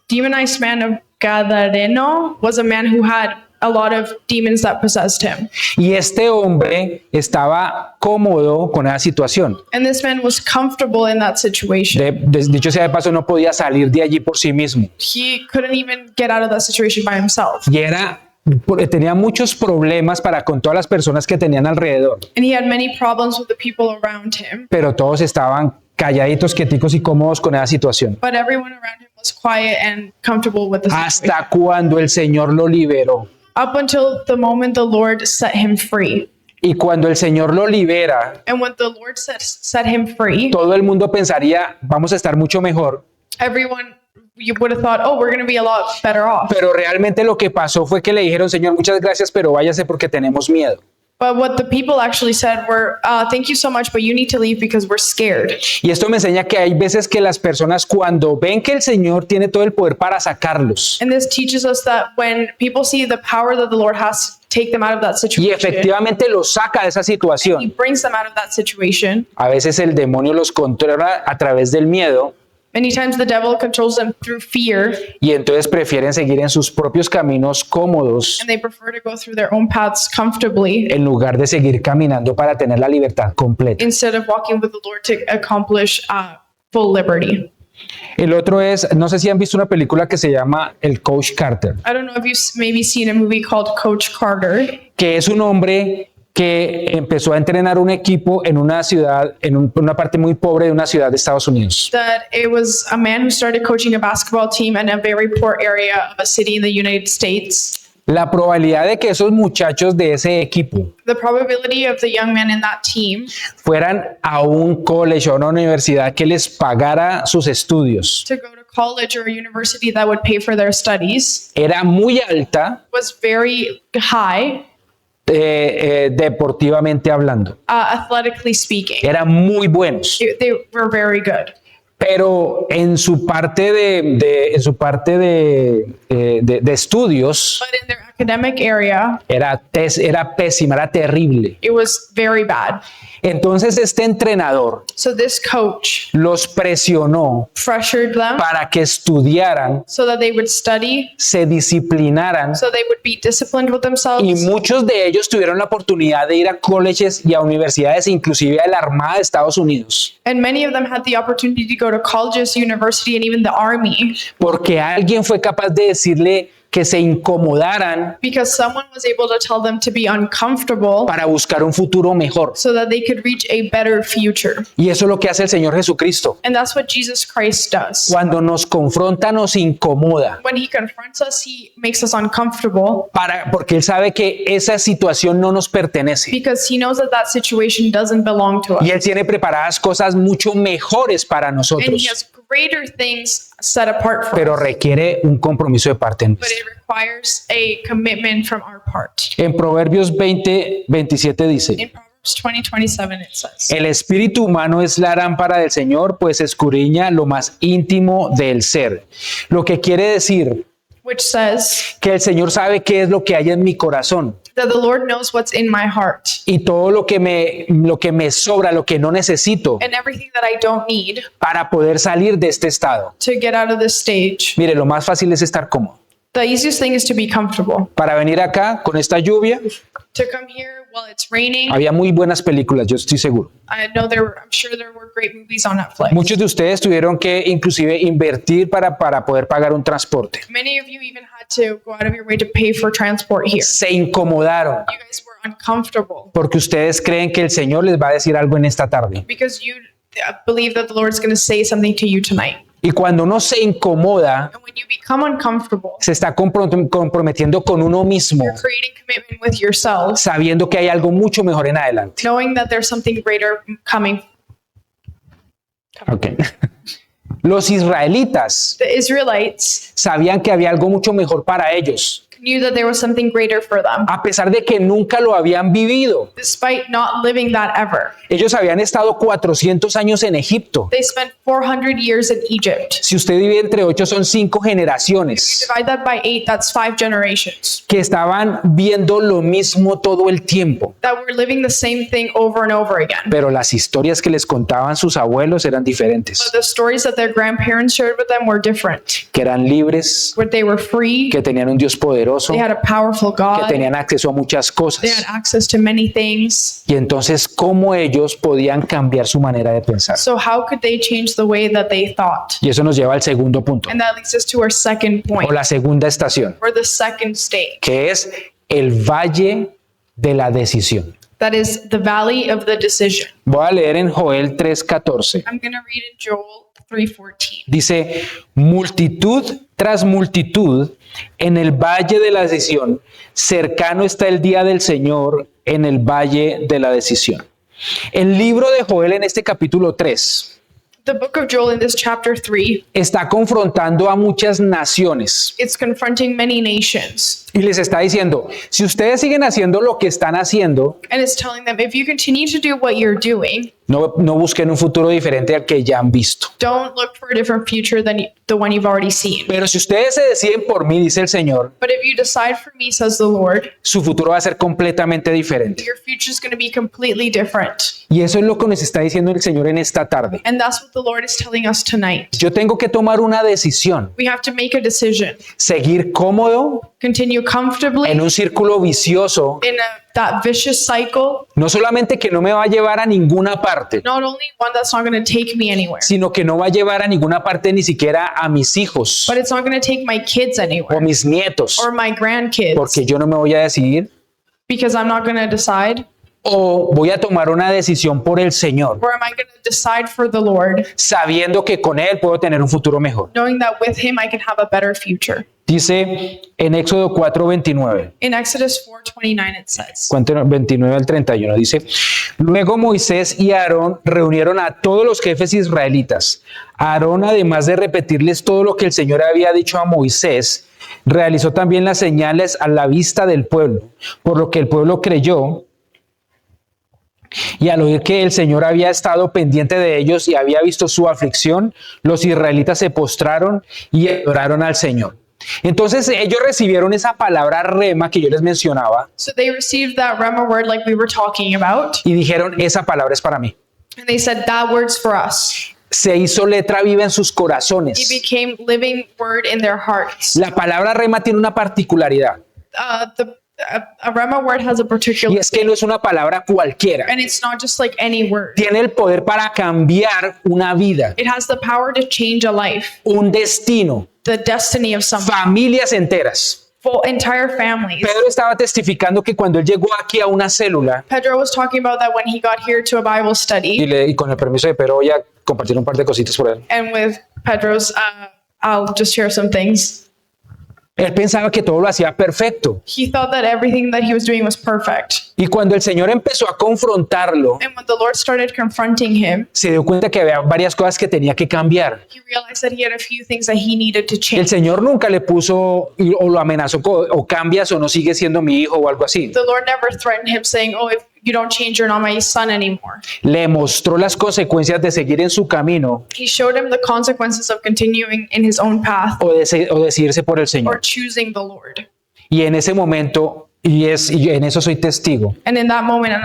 demonized man of Gadareno was a man who had a lot of demons that possessed him. Y este hombre estaba cómodo con esa situación. And this man was comfortable in that situation. Dicho sea de paso, no podía salir de allí por sí mismo. He couldn't even get out of that situation by himself. Y tenía muchos problemas para con todas las personas que tenían alrededor. And he had many problems with the people around him. Pero todos estaban calladitos, quieticos y cómodos con esa situación. But everyone around him was quiet and comfortable with the situation. Hasta cuando el Señor lo liberó. Up until the moment the Lord set him free. Y cuando el Señor lo libera, And when the Lord set him free, todo el mundo pensaría, vamos a estar mucho mejor. everyone, you would have thought, oh, we're going to be a lot better off. Pero realmente lo que pasó fue que le dijeron, Señor, muchas gracias, pero váyase porque tenemos miedo. But what the people actually said were, thank you so much, but you need to leave because we're scared. Y esto me enseña que hay veces que las personas cuando ven que el Señor tiene todo el poder para sacarlos, And this teaches us that when people see the power that the Lord has to take them out of that y situation, efectivamente los saca de esa He situación, brings them out of that situation. a veces el demonio los controla a través del miedo Many times the devil controls them through fear, y entonces prefieren seguir en sus propios caminos cómodos and they prefer to go through their own paths comfortably en lugar de seguir caminando para tener la libertad completa. instead of walking with the Lord to accomplish full liberty. El otro es, no sé si han visto una película que se llama El Coach Carter, I don't know if you've maybe seen a movie called Coach Carter. que es un hombre que empezó a entrenar un equipo en una ciudad, una parte muy pobre de una ciudad de Estados Unidos. That it was a man who started coaching a basketball team in a very poor area of a city in the United States. La probabilidad de que esos muchachos de ese equipo The probability of the young men in that team fueran a un college o a una universidad que les pagara sus estudios to go to college or a university that would pay for their studies era muy alta, was very high, deportivamente hablando. athletically speaking. Eran muy buenos, They were very good. pero en su parte de estudios But in their academic area, era pésima, era terrible. it was very bad. Entonces este entrenador So this coach los presionó pressured them para que estudiaran, so that they would study, se disciplinaran, so they would be disciplined with y themselves. muchos de ellos tuvieron la oportunidad de ir a colleges y a universidades, inclusive a la Armada de Estados Unidos, And many of them had the opportunity to go to colleges, university, and even the army porque alguien fue capaz de decirle, que se incomodaran because someone was able to tell them to be uncomfortable para buscar un futuro mejor. so that they could reach a better future. Y eso es lo que hace el Señor Jesucristo. And that's what Jesus Christ does. Cuando nos confronta, nos incomoda, When he confronts us, he makes us uncomfortable porque Él sabe que esa situación no nos pertenece. because he knows that that situation doesn't belong to us. Y Él tiene preparadas cosas mucho mejores para And he nosotros, has greater things set apart for pero us. requiere un compromiso de parte But nuestra. it requires a commitment from our part. En Proverbios 20:27 dice: In Proverbs 20:27 it says, el espíritu humano es la lámpara del Señor, pues escudriña lo más íntimo del ser. Lo que quiere decir which says que el Señor sabe qué es lo que hay en mi corazón that the Lord knows what's in my heart y todo lo que me sobra, lo que no necesito and everything that I don't need para poder salir de este estado. to get out of this stage. Mire, lo más fácil es estar cómodo. The easiest thing is to be comfortable. Para venir acá con esta lluvia, To come here while it's raining. había muy buenas películas, yo estoy seguro. I'm sure there were great movies on Netflix. Muchos de ustedes tuvieron que inclusive invertir para poder pagar un transporte. Many of you even had to go out of your way to pay for transport here. Se incomodaron You guys were uncomfortable porque ustedes creen que el Señor les va a decir algo en esta tarde. because you believe that the Lord's going to say something to you tonight. Y cuando uno se incomoda, And when you become uncomfortable, se está comprometiendo con uno mismo, you're creating commitment with yourself, sabiendo que hay algo mucho mejor en adelante. knowing that there's something greater coming. Okay. Los israelitas The Israelites sabían que había algo mucho mejor para ellos, knew that there was something greater for them, a pesar de que nunca lo habían vivido. despite not living that ever. Ellos habían estado 400 años en Egipto. They spent 400 years in Egypt. Si usted divide entre 8, son 5 generaciones Divide that by 8, that's 5 generations que estaban viendo lo mismo todo el tiempo. that were living the same thing over and over again. Pero las historias que les contaban sus abuelos eran diferentes, But the stories that their grandparents shared with them were different. que eran libres, Where they were free, que tenían un Dios poderoso, they had a powerful que God, tenían acceso a muchas they had cosas. access to many things. Y entonces, ¿cómo ellos podían cambiar su manera de pensar? So how could they change the way that they thought? Y eso nos lleva al segundo punto, And that leads us to our second o point, la segunda estación, or the second stage. que es el valle de la decisión. That is the valley of the decision. Voy a leer en Joel 3:14. I'm going to read in Joel 3:14. Dice, multitud tras multitud en el valle de la decisión, cercano está el día del Señor en el valle de la decisión. El libro de Joel en este capítulo 3 The book of Joel in this chapter 3, está confrontando a muchas naciones it's confronting many nations. y les está diciendo, si ustedes siguen haciendo lo que están haciendo, And it's telling them, if you continue to do what you're doing, no busquen un futuro diferente al que ya han visto. don't look for a different future than the one you've already seen. Pero si ustedes se deciden por mí, dice el Señor, But if you decide for me, says the Lord, su futuro va a ser completamente diferente. your future is going to be completely different. Y eso es lo que nos está diciendo el Señor en esta tarde. And that's what the Lord is telling us tonight. Yo tengo que tomar una decisión, We have to make a decision. seguir cómodo Continue comfortably en un círculo vicioso, in that vicious cycle, no solamente que no me va a llevar a ninguna parte, not only one that's not going to take me anywhere, sino que no va a llevar a ninguna parte ni siquiera a mis hijos but it's not going to take my kids o anywhere mis nietos, or my grandkids, porque yo no me voy a decidir because I'm not going to decide, o voy a tomar una decisión por el Señor, or am I going to decide for the Lord, sabiendo que con Él puedo tener un futuro mejor. knowing that with Him I can have a better future. Dice en Éxodo 4:29. In Exodus 4:29 it says, 29 al 31 dice, luego Moisés y Aarón reunieron a todos los jefes israelitas. Aarón, además de repetirles todo lo que el Señor había dicho a Moisés, realizó también las señales a la vista del pueblo, por lo que el pueblo creyó. Y al oír que el Señor había estado pendiente de ellos y había visto su aflicción, los israelitas se postraron y adoraron al Señor. Entonces ellos recibieron esa palabra rema que yo les mencionaba so they received that Rema word like we were talking about, y dijeron, esa palabra es para mí. and they said, that word's for us. Se hizo letra viva en sus It corazones. became living word in their hearts. La palabra rema tiene una particularidad A Rema word has a y particular, es que no es una palabra cualquiera. and it's not just like any word. Tiene el poder para cambiar una vida, It has the power to change a life, un destino, the destiny of someone, familias enteras. full entire families. Pedro estaba testificando que cuando él llegó aquí a una célula, Pedro was talking about that when he got here to a Bible study, y con el permiso de Pedro voy a compartir un par de cositas por él. and with Pedro's, I'll just share some things. Él pensaba que todo lo hacía perfecto. He thought that everything that he was doing was perfect. Y cuando el Señor empezó a confrontarlo, And when the Lord started confronting him, se dio cuenta que había varias cosas que tenía que cambiar. he realized that he had a few things that he needed to El change. Señor nunca le puso o lo amenazó o cambias o no sigues siendo mi hijo o algo así. The Lord never threatened him saying, "Oh, if you don't change, you're not my son anymore." Le mostró las consecuencias de seguir en su camino He showed him the consequences of continuing in his own path o decidirse por el or Señor. choosing the Lord. Y en ese momento, y en eso soy testigo, And in that moment, and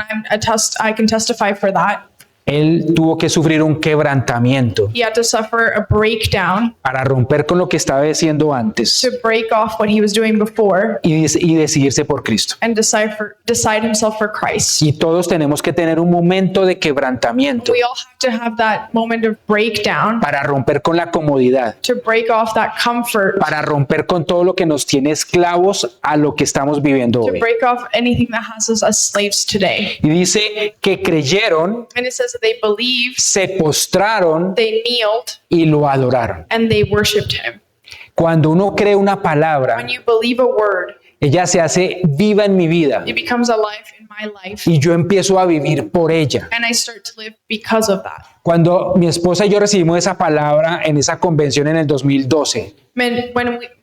I can testify for that, él tuvo que sufrir un quebrantamiento he had to suffer a breakdown para romper con lo que estaba haciendo antes to break off what he was doing before y decidirse por Cristo. and decide himself for Christ. Y todos tenemos que tener un momento de quebrantamiento We all have to have that moment of breakdown para romper con la comodidad, to break off that comfort, para romper con todo lo que nos tiene esclavos a lo que estamos viviendo to hoy. break off anything that has us as slaves today. Y dice que creyeron, And it says that they believed, se postraron they kneeled, y lo adoraron. and they worshipped him. Cuando uno cree una palabra, When you believe a word, ella se hace viva en mi vida it becomes alive in my life, y yo empiezo a vivir por ella. and I start to live because of that. Cuando mi esposa y yo recibimos esa palabra en esa convención en el 2012,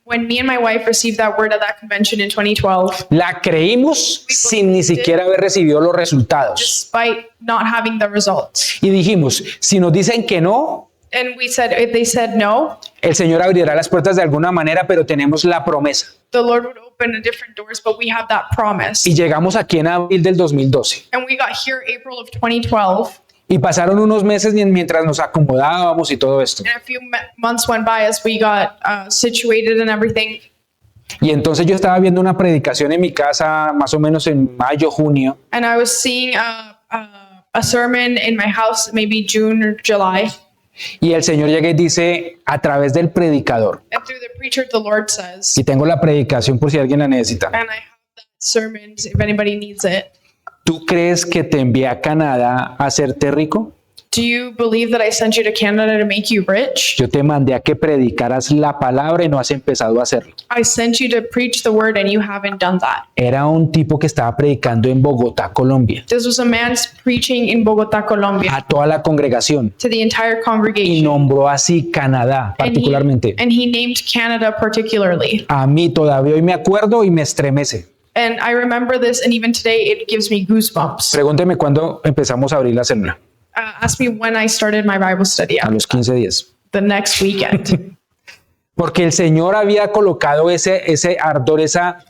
When me and my wife received that word at that convention in 2012, la creímos sin ni siquiera haber recibido los resultados. despite not having the results, Y dijimos, si nos dicen que no, and we said, if they said no, el Señor abrirá las puertas de alguna manera, pero tenemos la promesa. the Lord would open different doors, but we have that promise. Y llegamos aquí en abril del 2012. And we got here April of 2012, Y pasaron unos meses mientras nos acomodábamos y todo esto. and a few months went by as we got situated and everything. Y entonces yo estaba viendo una predicación en mi casa más o menos en mayo, junio. And I was seeing a sermon in my house, maybe June or July. Y el Señor llega y dice a través del predicador. And through the preacher, the Lord says, Y tengo la predicación por si alguien la necesita. and I have that sermon if anybody needs it. ¿Tú crees que te envié a Canadá a hacerte rico? Do you believe that I sent you to Canada to make you rich? Yo te mandé a que predicaras la palabra y no has empezado a hacerlo. I sent you to preach the word and you haven't done that. Era un tipo que estaba predicando en Bogotá, Colombia, This was a man preaching in Bogota, Colombia, a toda la congregación to the entire y congregation. nombró así Canadá particularmente. And he named Canada particularly. A mí todavía hoy me acuerdo y me estremece. And I remember this, and even today it gives me goosebumps. Pregúnteme cuándo empezamos a abrir la célula. Ask me when I started my Bible study A los 15 días. the next weekend. Porque el Señor había colocado ese ardor, esa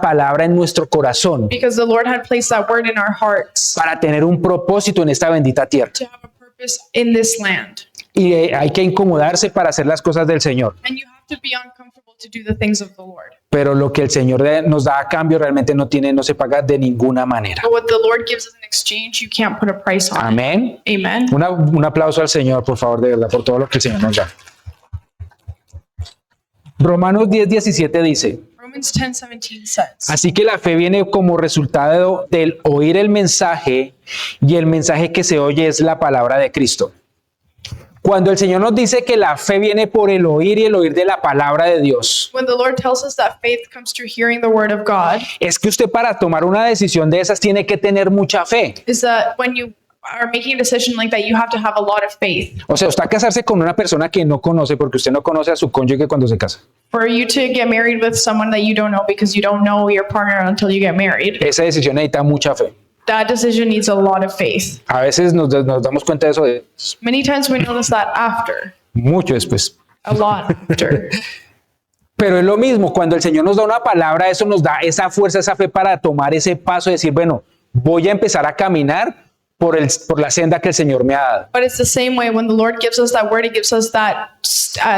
palabra en nuestro corazón Because the Lord had placed that word in our hearts para tener un propósito en esta bendita tierra. to have a purpose in this land. Y hay que incomodarse para hacer las cosas del Señor. And you have to be uncomfortable to do the things of the Lord. Pero lo que el Señor nos da a cambio realmente no se paga de ninguna manera. But what the Lord gives as an exchange, you can't put a price on Amén. it. Amen. Un aplauso al Señor, por favor, de verdad, por todo lo que el Señor nos da. Romanos 10:17 dice, Romans 10:17 says, así que la fe viene como resultado del oír el mensaje y el mensaje que se oye es la palabra de Cristo. Cuando el Señor nos dice que la fe viene por el oír y el oír de la palabra de Dios, when the Lord tells us that faith comes through hearing the word of God, es que usted para tomar una decisión de esas tiene que tener mucha fe. is that when you are making a decision like that, you have to have a lot of faith. O sea, usted va a casarse con una persona que no conoce porque usted no conoce a su cónyuge cuando se casa. For you to get married with someone that you don't know because you don't know your partner until you get married, Esa decisión necesita mucha fe. that decision needs a lot of faith. A veces nos damos cuenta de eso Many times we notice that after, mucho después. a lot after. Pero es lo mismo, cuando el Señor nos da una palabra, eso nos da esa fuerza, esa fe para tomar ese paso y decir, bueno, voy a empezar a caminar por la senda que el Señor me ha dado. But it's the same way when the Lord gives us that word, He gives us that,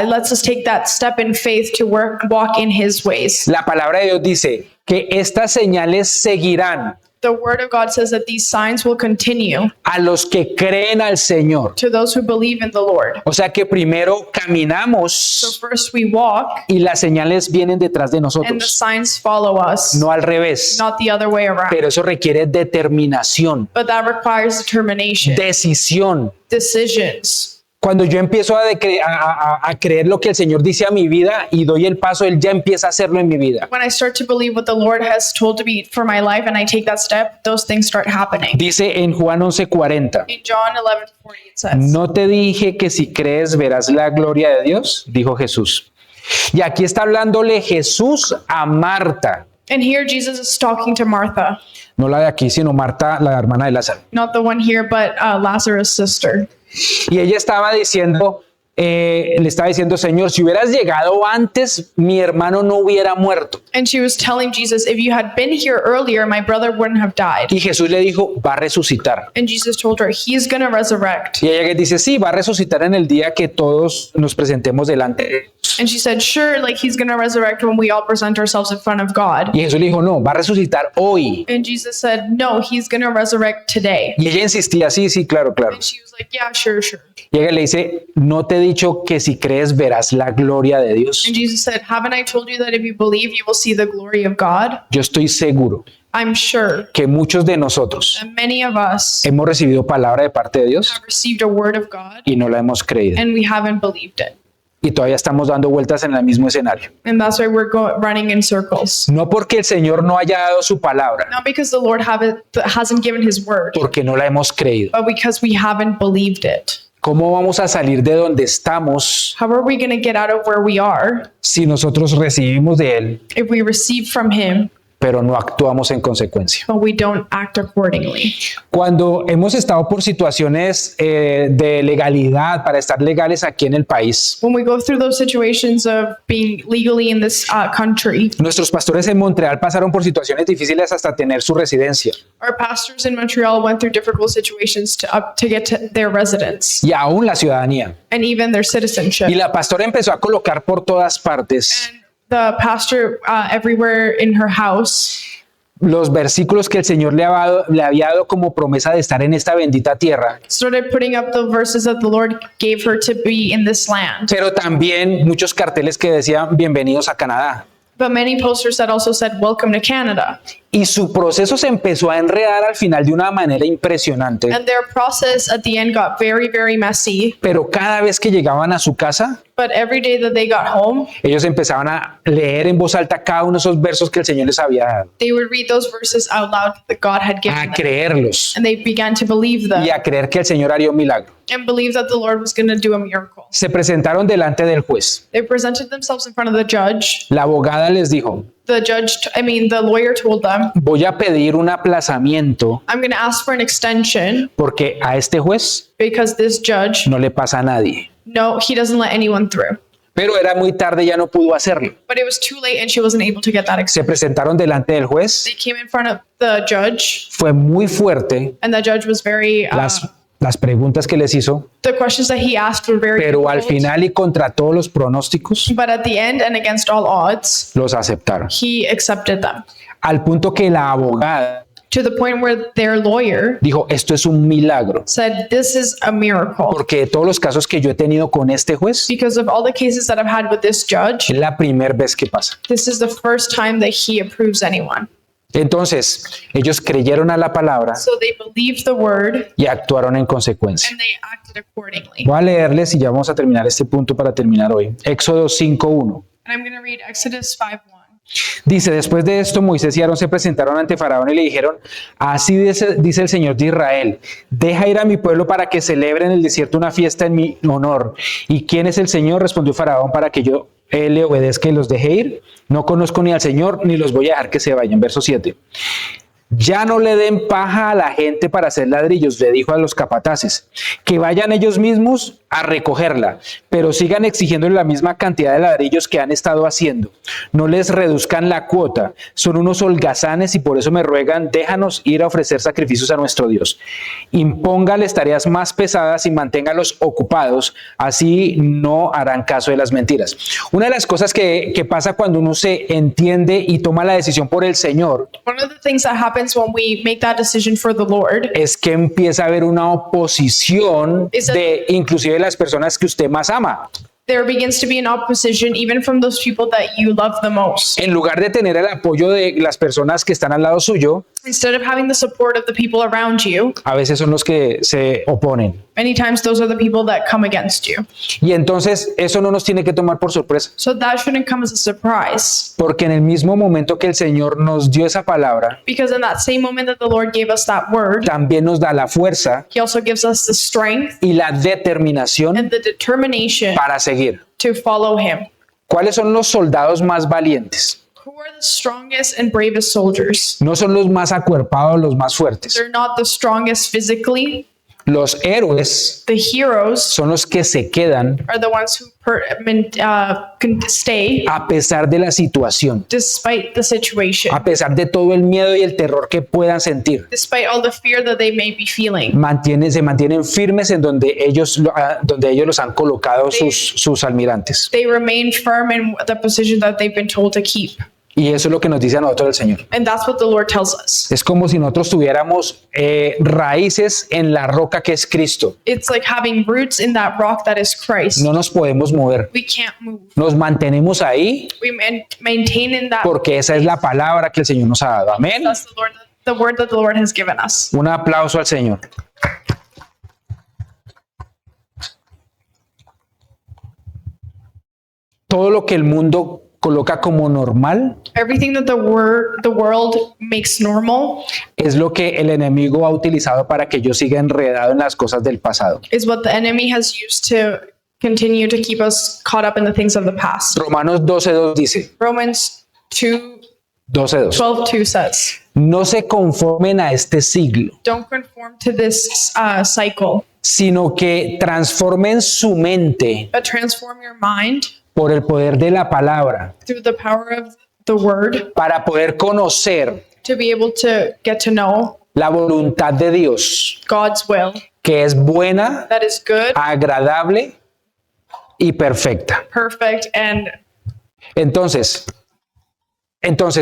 lets us take that step in faith to walk in His ways. La palabra de Dios dice que estas señales seguirán The word of God says that these signs will continue a los que creen al Señor. to those who believe in the Lord. O sea que primero So caminamos first we walk y las señales vienen detrás de and the nosotros, signs follow us, no al revés. not the other way around. Pero eso requiere determinación, But that requires determination, decisión. decisions. Cuando yo empiezo a creer lo que el Señor dice a mi vida y doy el paso, Él ya empieza a hacerlo en mi vida. When I start to believe what the Lord has told to be for my life and I take that step, those things start happening. Dice en Juan 11:40, In John 11:40 it says, ¿no te dije que si crees verás la gloria de Dios? Dijo Jesús. Y aquí está hablándole Jesús a Marta, and here Jesus is talking to Martha, no la de aquí, sino Marta, la hermana de Lázaro. not the one here, but Lazarus' sister. Y ella estaba diciendo, le estaba diciendo, Señor, si hubieras llegado antes, mi hermano no hubiera muerto. And she was telling Jesus, if you had been here earlier, my brother wouldn't have died. Y Jesús le dijo, va a resucitar. And Jesus told her, he's going to resurrect. Y ella que dice, sí, va a resucitar en el día que todos nos presentemos delante de Dios. And she said, sure, like he's going to resurrect when we all present ourselves in front of God. Y Jesús le dijo, no, va a resucitar hoy. And Jesus said, no, he's going to resurrect today. Y ella insistía, sí, sí, claro, claro. And she was like, yeah, sure, sure. Y ella le dice, ¿no te he dicho que si crees verás la gloria de Dios? And Jesus said, haven't I told you that if you believe, you will see the glory of God? Yo estoy seguro I'm sure que muchos de nosotros that many of us hemos recibido palabra de parte de Dios have received a word of God y no la hemos creído. and we haven't believed it. Y todavía estamos dando vueltas en el mismo escenario. And that's why we're running in circles. No porque el Señor no haya dado su palabra, Not because the Lord hasn't given his word, porque no la hemos creído. but because we haven't believed it. ¿Cómo vamos a salir de donde estamos How are we going to get out of where we are si nosotros recibimos de Él, if we receive from him, pero no actuamos en consecuencia? but we don't act accordingly? Cuando hemos estado por situaciones de legalidad, para estar legales aquí en el país, When we go through those situations of being legally in this country, nuestros pastores en Montreal pasaron por situaciones difíciles hasta tener su residencia. our pastors in Montreal went through difficult situations to get to their residence Y aún la ciudadanía. and even their citizenship. Y la pastora empezó a colocar por todas partes The pastor everywhere in her house los versículos que el Señor le había dado como promesa de estar en esta bendita tierra. started putting up the verses that the Lord gave her to be in this land. Pero también muchos carteles que decían bienvenidos a Canadá. But many posters that also said, welcome to Canada. Y su proceso se empezó a enredar al final de una manera impresionante. And their process at the end got very, very messy. Pero cada vez que llegaban a su casa, But every day that they got home, ellos empezaban a leer en voz alta cada uno de esos versos que el Señor les había dado, they would read those verses out loud that God had given a them. creerlos And they began to believe them y a creer que el Señor haría un milagro. and believe that the Lord was going to do a miracle. Se presentaron delante del juez. They presented themselves in front of the judge. La abogada les dijo, The lawyer told them, voy a pedir un aplazamiento I'm going to ask for an extension porque a este juez because this judge, no le pasa a nadie. no, he doesn't let anyone through. Pero era muy tarde, ya no pudo hacerlo. But it was too late and she wasn't able to get that extension. Se presentaron delante del juez, They came in front of the judge fue muy fuerte and the judge was very, las preguntas que les hizo, the questions that he asked were very pero al difficult. final y contra todos los pronósticos, But at the end and against all odds, los aceptaron. he accepted them Al punto que la abogada to the point where their lawyer dijo, esto es un milagro, said, this is a miracle. porque de todos los casos que yo he tenido con este juez, Because of all the cases that I've had with this judge, es la primera vez que pasa. this is the first time that he approves anyone. Entonces, ellos creyeron a la palabra So they believed the word y actuaron en consecuencia. and they acted accordingly. Voy a leerles y ya vamos a terminar este punto para terminar hoy. Éxodo 5:1. And I'm going to read Exodus 5:1. Dice, después de esto, Moisés y Aarón se presentaron ante Faraón y le dijeron, así dice el Señor de Israel, deja ir a mi pueblo para que celebre en el desierto una fiesta en mi honor. ¿Y quién es el Señor? Respondió Faraón, para que yo le obedezca y los deje ir. No conozco ni al Señor, ni los voy a dejar que se vayan. Verso 7. Ya no le den paja a la gente para hacer ladrillos, le dijo a los capataces, que vayan ellos mismos a recogerla, pero sigan exigiendo la misma cantidad de ladrillos que han estado haciendo. No les reduzcan la cuota. Son unos holgazanes y por eso me ruegan, déjanos ir a ofrecer sacrificios a nuestro Dios. Impóngales tareas más pesadas y manténgalos ocupados, así no harán caso de las mentiras. Una de las cosas que pasa cuando uno se entiende y toma la decisión por el Señor One of the things that happens when we make that decision for the Lord es que empieza a haber una oposición de inclusive las personas que usted más ama. there begins to be an opposition even from those people that you love the most. En lugar de tener el apoyo de las personas que están al lado suyo, Instead of having the support of the people around you, a veces son los que se oponen. many times those are the people that come against you. Y entonces eso no nos tiene que tomar por sorpresa, So that shouldn't come as a surprise, porque en el mismo momento que el Señor nos dio esa palabra, because in that same moment that the Lord gave us that word, también nos da la fuerza He also gives us the strength y la determinación and the determination para seguir. to follow Him. ¿Cuáles son los soldados más valientes? Who are the strongest and bravest soldiers? No son los más acuerpados, los más fuertes. They're not the strongest physically. Los héroes The heroes son los que se quedan are the ones who can stay a pesar de la situación, despite the situation, a pesar de todo el miedo y el terror que puedan sentir. despite all the fear that they may be feeling. Se mantienen firmes en donde ellos los han colocado sus almirantes. They remain firm in the position that they've been told to keep. Y eso es lo que nos dice a nosotros el Señor. And that's what the Lord tells us. Es como si nosotros tuviéramos raíces en la roca que es Cristo. It's like having roots in that rock that is Christ. No nos podemos mover. We can't move. Nos mantenemos ahí We maintain in that. porque esa es la palabra que el Señor nos ha dado. Amén. That's the word that the Lord has given us. Un aplauso al Señor. Todo lo que el mundo coloca como normal Everything that the world makes normal es lo que el enemigo ha utilizado para que yo siga enredado en las cosas del pasado. is what the enemy has used to continue to keep us caught up in the things of the past. Romanos 12:2 dice, Romans 12:2, 12:2 says, no se conformen a este siglo, don't conform to this cycle, sino que transformen su mente but transform your mind por el poder de la palabra through the power of the word para poder conocer to be able to get to know la voluntad de Dios, God's will que es buena, that is good, agradable y perfecta. perfect, and Entonces,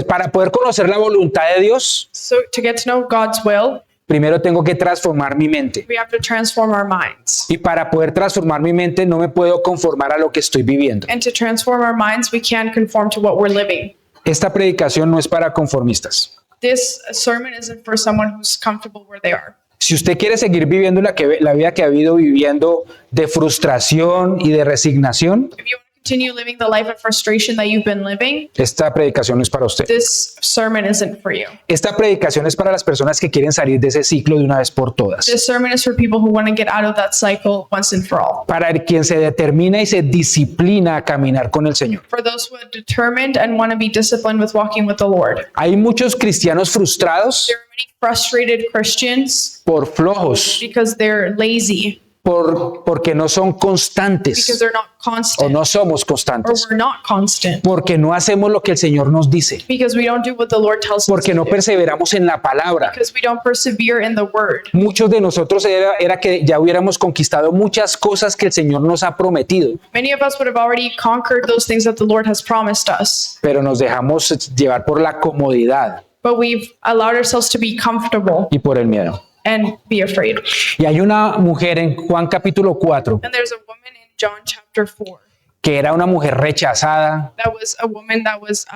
para poder conocer la voluntad de Dios, so to get to know God's will, primero tengo que transformar mi mente. we have to transform our minds. Y para poder transformar mi mente no me puedo conformar a lo que estoy viviendo. And to transform our minds, we can't conform to what we're living. Esta predicación no es para conformistas. This sermon isn't for someone who's comfortable where they are. Si usted quiere seguir viviendo la vida que ha ido viviendo de frustración y de resignación, If you want to continue living the life of frustration that you've been living, esta predicación no es para usted. this sermon isn't for you. Esta predicación es para las personas que quieren salir de ese ciclo de una vez por todas. This sermon is for people who want to get out of that cycle once and for all. Para quien se determina y se disciplina a caminar con el Señor. For those who are determined and want to be disciplined with walking with the Lord. Hay muchos cristianos frustrados There are many frustrated Christians por flojos, because they're lazy, porque no son because constantes they're not o constant, no somos or constantes, we're not constant, porque no hacemos lo que el Señor nos dice, because we don't do what the Lord tells us porque to no do, perseveramos en la palabra. because we don't persevere in the word. Muchos de nosotros era que ya hubiéramos conquistado muchas cosas que el Señor nos ha prometido, Many of us would have already conquered those things that the Lord has promised us, pero nos dejamos llevar por la comodidad but we've allowed ourselves to be comfortable y por el miedo. and be afraid. Y hay una mujer en Juan capítulo 4 And there's a woman in John chapter 4 que era una mujer rechazada, that was a woman that was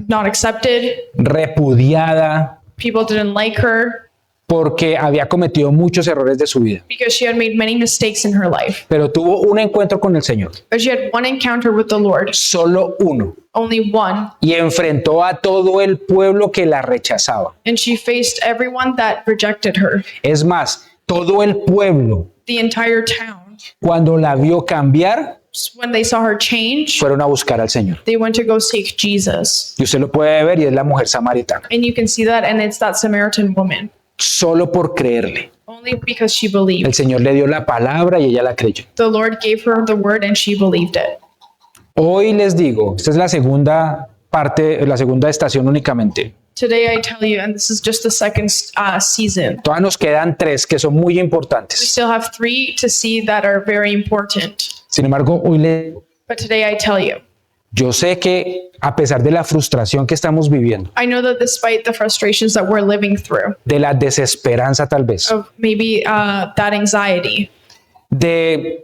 not accepted. repudiada, People didn't like her porque había cometido muchos errores de su vida. because she had made many mistakes in her life. Pero tuvo un encuentro con el Señor, But she had one encounter with the Lord, solo uno, only one, y enfrentó a todo el pueblo que la rechazaba. and she faced everyone that rejected her. Es más, todo el pueblo, The entire town, cuando la vio cambiar, when they saw her change, fueron a buscar al Señor. they went to go seek Jesus. Y usted lo puede ver y es la mujer samaritana. And you can see that, and it's that Samaritan woman. Solo por creerle, only because she believed. El Señor le dio la palabra y ella la creyó. The Lord gave her the word and she believed it. Hoy les digo, esta es la segunda parte, la segunda estación únicamente. Today I tell you, and this is just the second season. Todavía nos quedan 3 que son muy We importantes. still have 3 to see that are very important. Sin embargo, But today I tell you, yo sé que a pesar de la frustración que estamos viviendo, I know that despite the frustrations that we're living through, de la desesperanza tal vez, of maybe that anxiety, de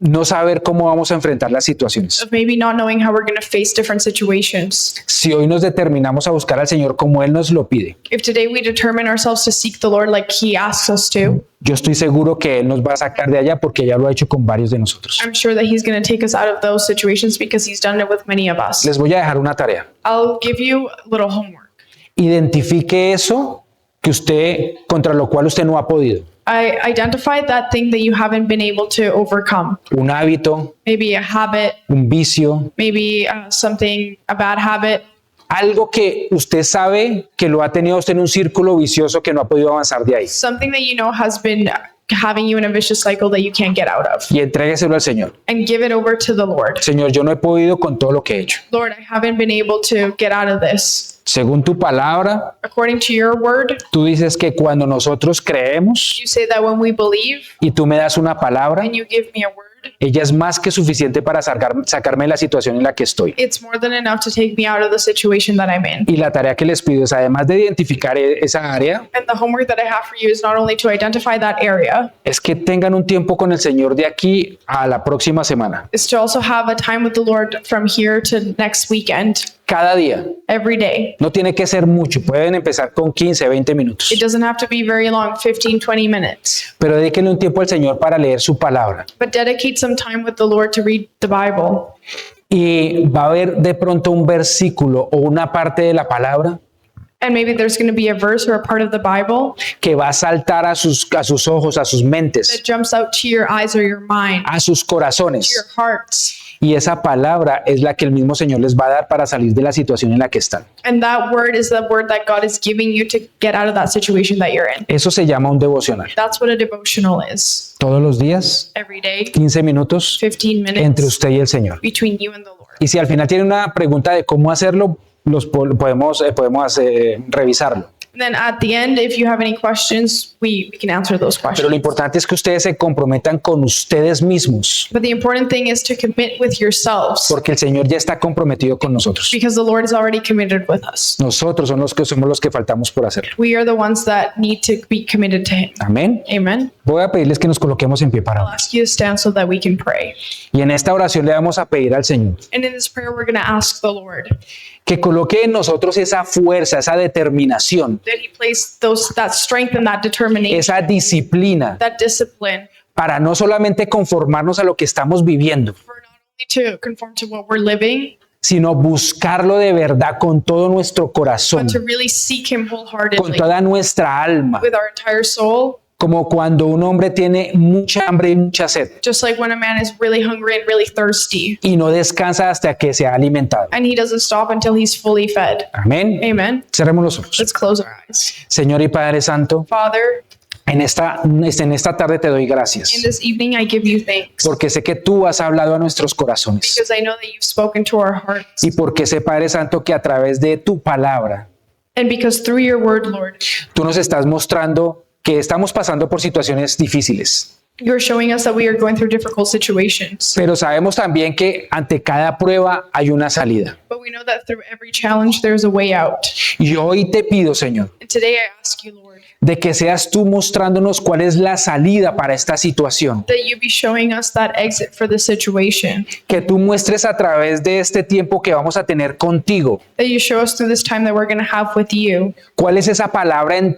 no saber cómo vamos a enfrentar las situaciones. of maybe not knowing how we're going to face different situations. Si hoy nos determinamos a buscar al Señor como Él nos lo pide, If today we determine ourselves to seek the Lord like He asks us to, yo estoy seguro que Él nos va a sacar de allá porque ya lo ha hecho con varios de nosotros. I'm sure that He's going to take us out of those situations because He's done it with many of us. Les voy a dejar una tarea. I'll give you a little homework. Identifique eso que usted, contra lo cual usted no ha podido. I identified that thing that you haven't been able to overcome. Un hábito, Maybe a habit, un vicio, maybe a bad habit, algo que usted sabe que lo ha tenido usted en un círculo vicioso que no ha podido avanzar de ahí. something that you know has been having you in a vicious cycle that you can't get out of. Y entrégueselo al Señor. And give it over to the Lord. Señor, yo no he podido con todo lo que he hecho. Lord, I haven't been able to get out of this. Según tu palabra, According to your word, tú dices que cuando nosotros creemos you say that when we believe y tú me das una palabra, and you give me a word, ella es más que suficiente para sacarme de la situación en la que estoy. it's more than enough to take me out of the situation that I'm in. Y la tarea que les pido es, además de identificar esa área, And the homework that I have for you is not only to identify that area, es que tengan un tiempo con el Señor de aquí a la próxima semana. is to also have a time with the Lord from here to next weekend, Cada día. every day. No tiene que ser mucho. Pueden empezar con 15, 20 minutos. It doesn't have to be very long, 15, 20 minutes. Pero dedíquenle un tiempo al Señor para leer su palabra. But dedicate some time with the Lord to read the Bible. Y va a haber de pronto un versículo o una parte de la palabra And maybe there's going to be a verse or a part of the Bible que va a saltar a sus ojos, a sus that mentes, jumps out to your eyes or your mind, a sus to your corazones. hearts. Y esa palabra es la que el mismo Señor les va a dar para salir de la situación en la que están. And that word is the word that God is giving you to get out of that situation that you're in. Eso se llama un devocional. That's what a devotional is. Todos los días, Every day, 15 minutos 15 entre minutes usted y el Señor. between you and the Lord. Y si al final tiene una pregunta de cómo hacerlo, podemos revisarlo. And then at the end, if you have any questions, we can answer those Pero lo questions. importante es que ustedes se comprometan con ustedes mismos, But the important thing is to commit with yourselves porque el Señor ya está comprometido con nosotros. because the Lord is already committed with us. Nosotros somos los que faltamos por hacerlo. We are the ones that need to be committed to Him. Amén. Amen. Voy a pedirles que nos coloquemos en pie para I'll orar. ask you to stand so that we can pray. Y en esta oración le vamos a pedir al Señor And in this prayer, we're going to ask the Lord que coloque en nosotros esa fuerza, esa determinación, that He place that strength and that determination, esa disciplina that discipline, para no solamente conformarnos a lo que estamos viviendo, for not only to conform to what we're living, sino buscarlo de verdad con todo nuestro corazón, but to really seek Him con wholeheartedly toda nuestra alma, with our entire soul. como cuando un hombre tiene mucha hambre y mucha sed Just like when a man is really hungry and really thirsty, y no descansa hasta que se ha alimentado. and he doesn't stop until he's fully fed. Amén. Amen. Cerremos los ojos. Let's close our eyes. Señor y Padre Santo, Father, en esta tarde te doy in gracias, this evening, I give you thanks porque sé que tú has hablado a nuestros corazones because I know that you've spoken to our hearts. y porque sé, Padre Santo, que a través de tu palabra And because through your word, Lord, tú nos estás mostrando que estamos pasando por situaciones difíciles, you're showing us that we are going through difficult situations. pero sabemos también que ante cada prueba hay una salida. But we know that through every challenge, there's a way out. Y hoy te pido, Señor, And today I ask you, Lord, de que seas tú mostrándonos cuál es la salida para esta situación, that you be showing us that exit for the situation, que tú muestres a través de este tiempo que vamos a tener contigo, that you show us through this time that we're going to have with you. cuál es esa palabra en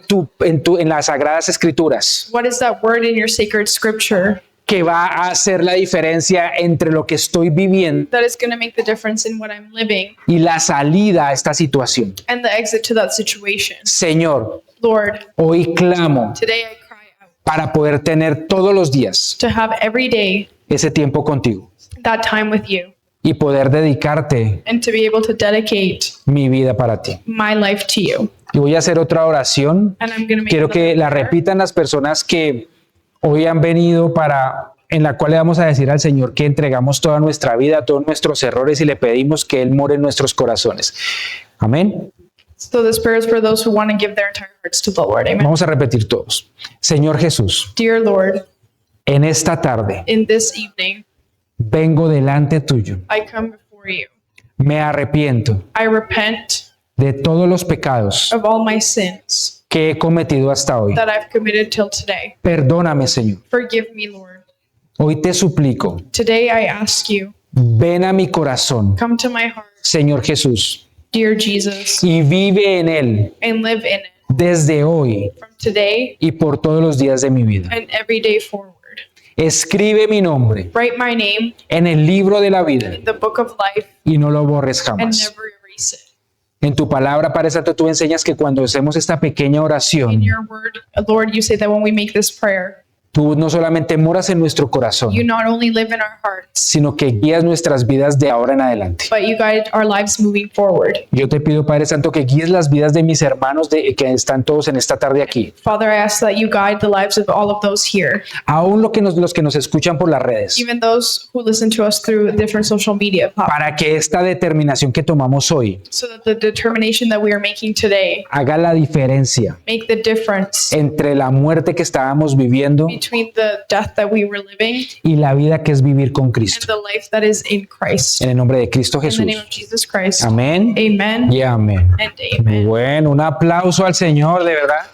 las Sagradas Escrituras What is that word in your sacred scripture que va a hacer la diferencia entre lo que estoy viviendo that is going to make the difference in what I'm living y la salida a esta situación. and the exit to that situation? Señor, Lord, hoy clamo today I cry out para poder tener todos los días to have every day ese tiempo contigo that time with you y poder dedicarte and to be able to dedicate mi vida para ti. my life to you. Y voy a hacer otra oración. And I'm going to make Quiero que another la prayer. repitan las personas que hoy han venido en la cual le vamos a decir al Señor que entregamos toda nuestra vida, todos nuestros errores y le pedimos que Él more en nuestros corazones. Amén. So this prayer is for those who want to give their entire hearts to the Lord. Amen. Vamos a repetir todos. Señor Jesús, Dear Lord, en esta tarde in this evening, vengo delante tuyo. I come before you. Me arrepiento I repent de todos los pecados of all my sins que he cometido hasta hoy. that I've committed till today. Perdóname, Señor. Forgive me, Lord. Hoy te suplico, Today I ask you, ven a mi corazón, come to my heart, Señor Jesús, dear Jesus, y vive en él and live in it desde hoy from today y por todos los días de mi vida. and every day forward. Escribe mi nombre Write my name en el libro de la vida in the book of life y no lo borres and jamás. never erase it. En tu palabra, Padre Santo, tú enseñas que cuando hacemos esta pequeña In oración, your word, Lord, you say that when we make this prayer, tú no solamente moras en nuestro corazón, you not only live in our hearts, sino que guías nuestras vidas de ahora en adelante. but you guide our lives moving forward. Yo te pido, Padre Santo, que guíes las vidas de mis hermanos que están todos en esta tarde aquí, Father, I ask that you guide the lives of all of those here, aún los que nos escuchan por las redes, even those who listen to us through different social media platforms, para que esta determinación que tomamos hoy so that the determination that we are making today haga la diferencia make the difference entre la muerte que estábamos viviendo between the death that we were living y la vida que es vivir con and Cristo. the life that is in Christ. En el nombre de Cristo In the Jesús. name of Jesus Christ. Amén Amen y amén. and amen. Bueno, un aplauso al Señor, de verdad.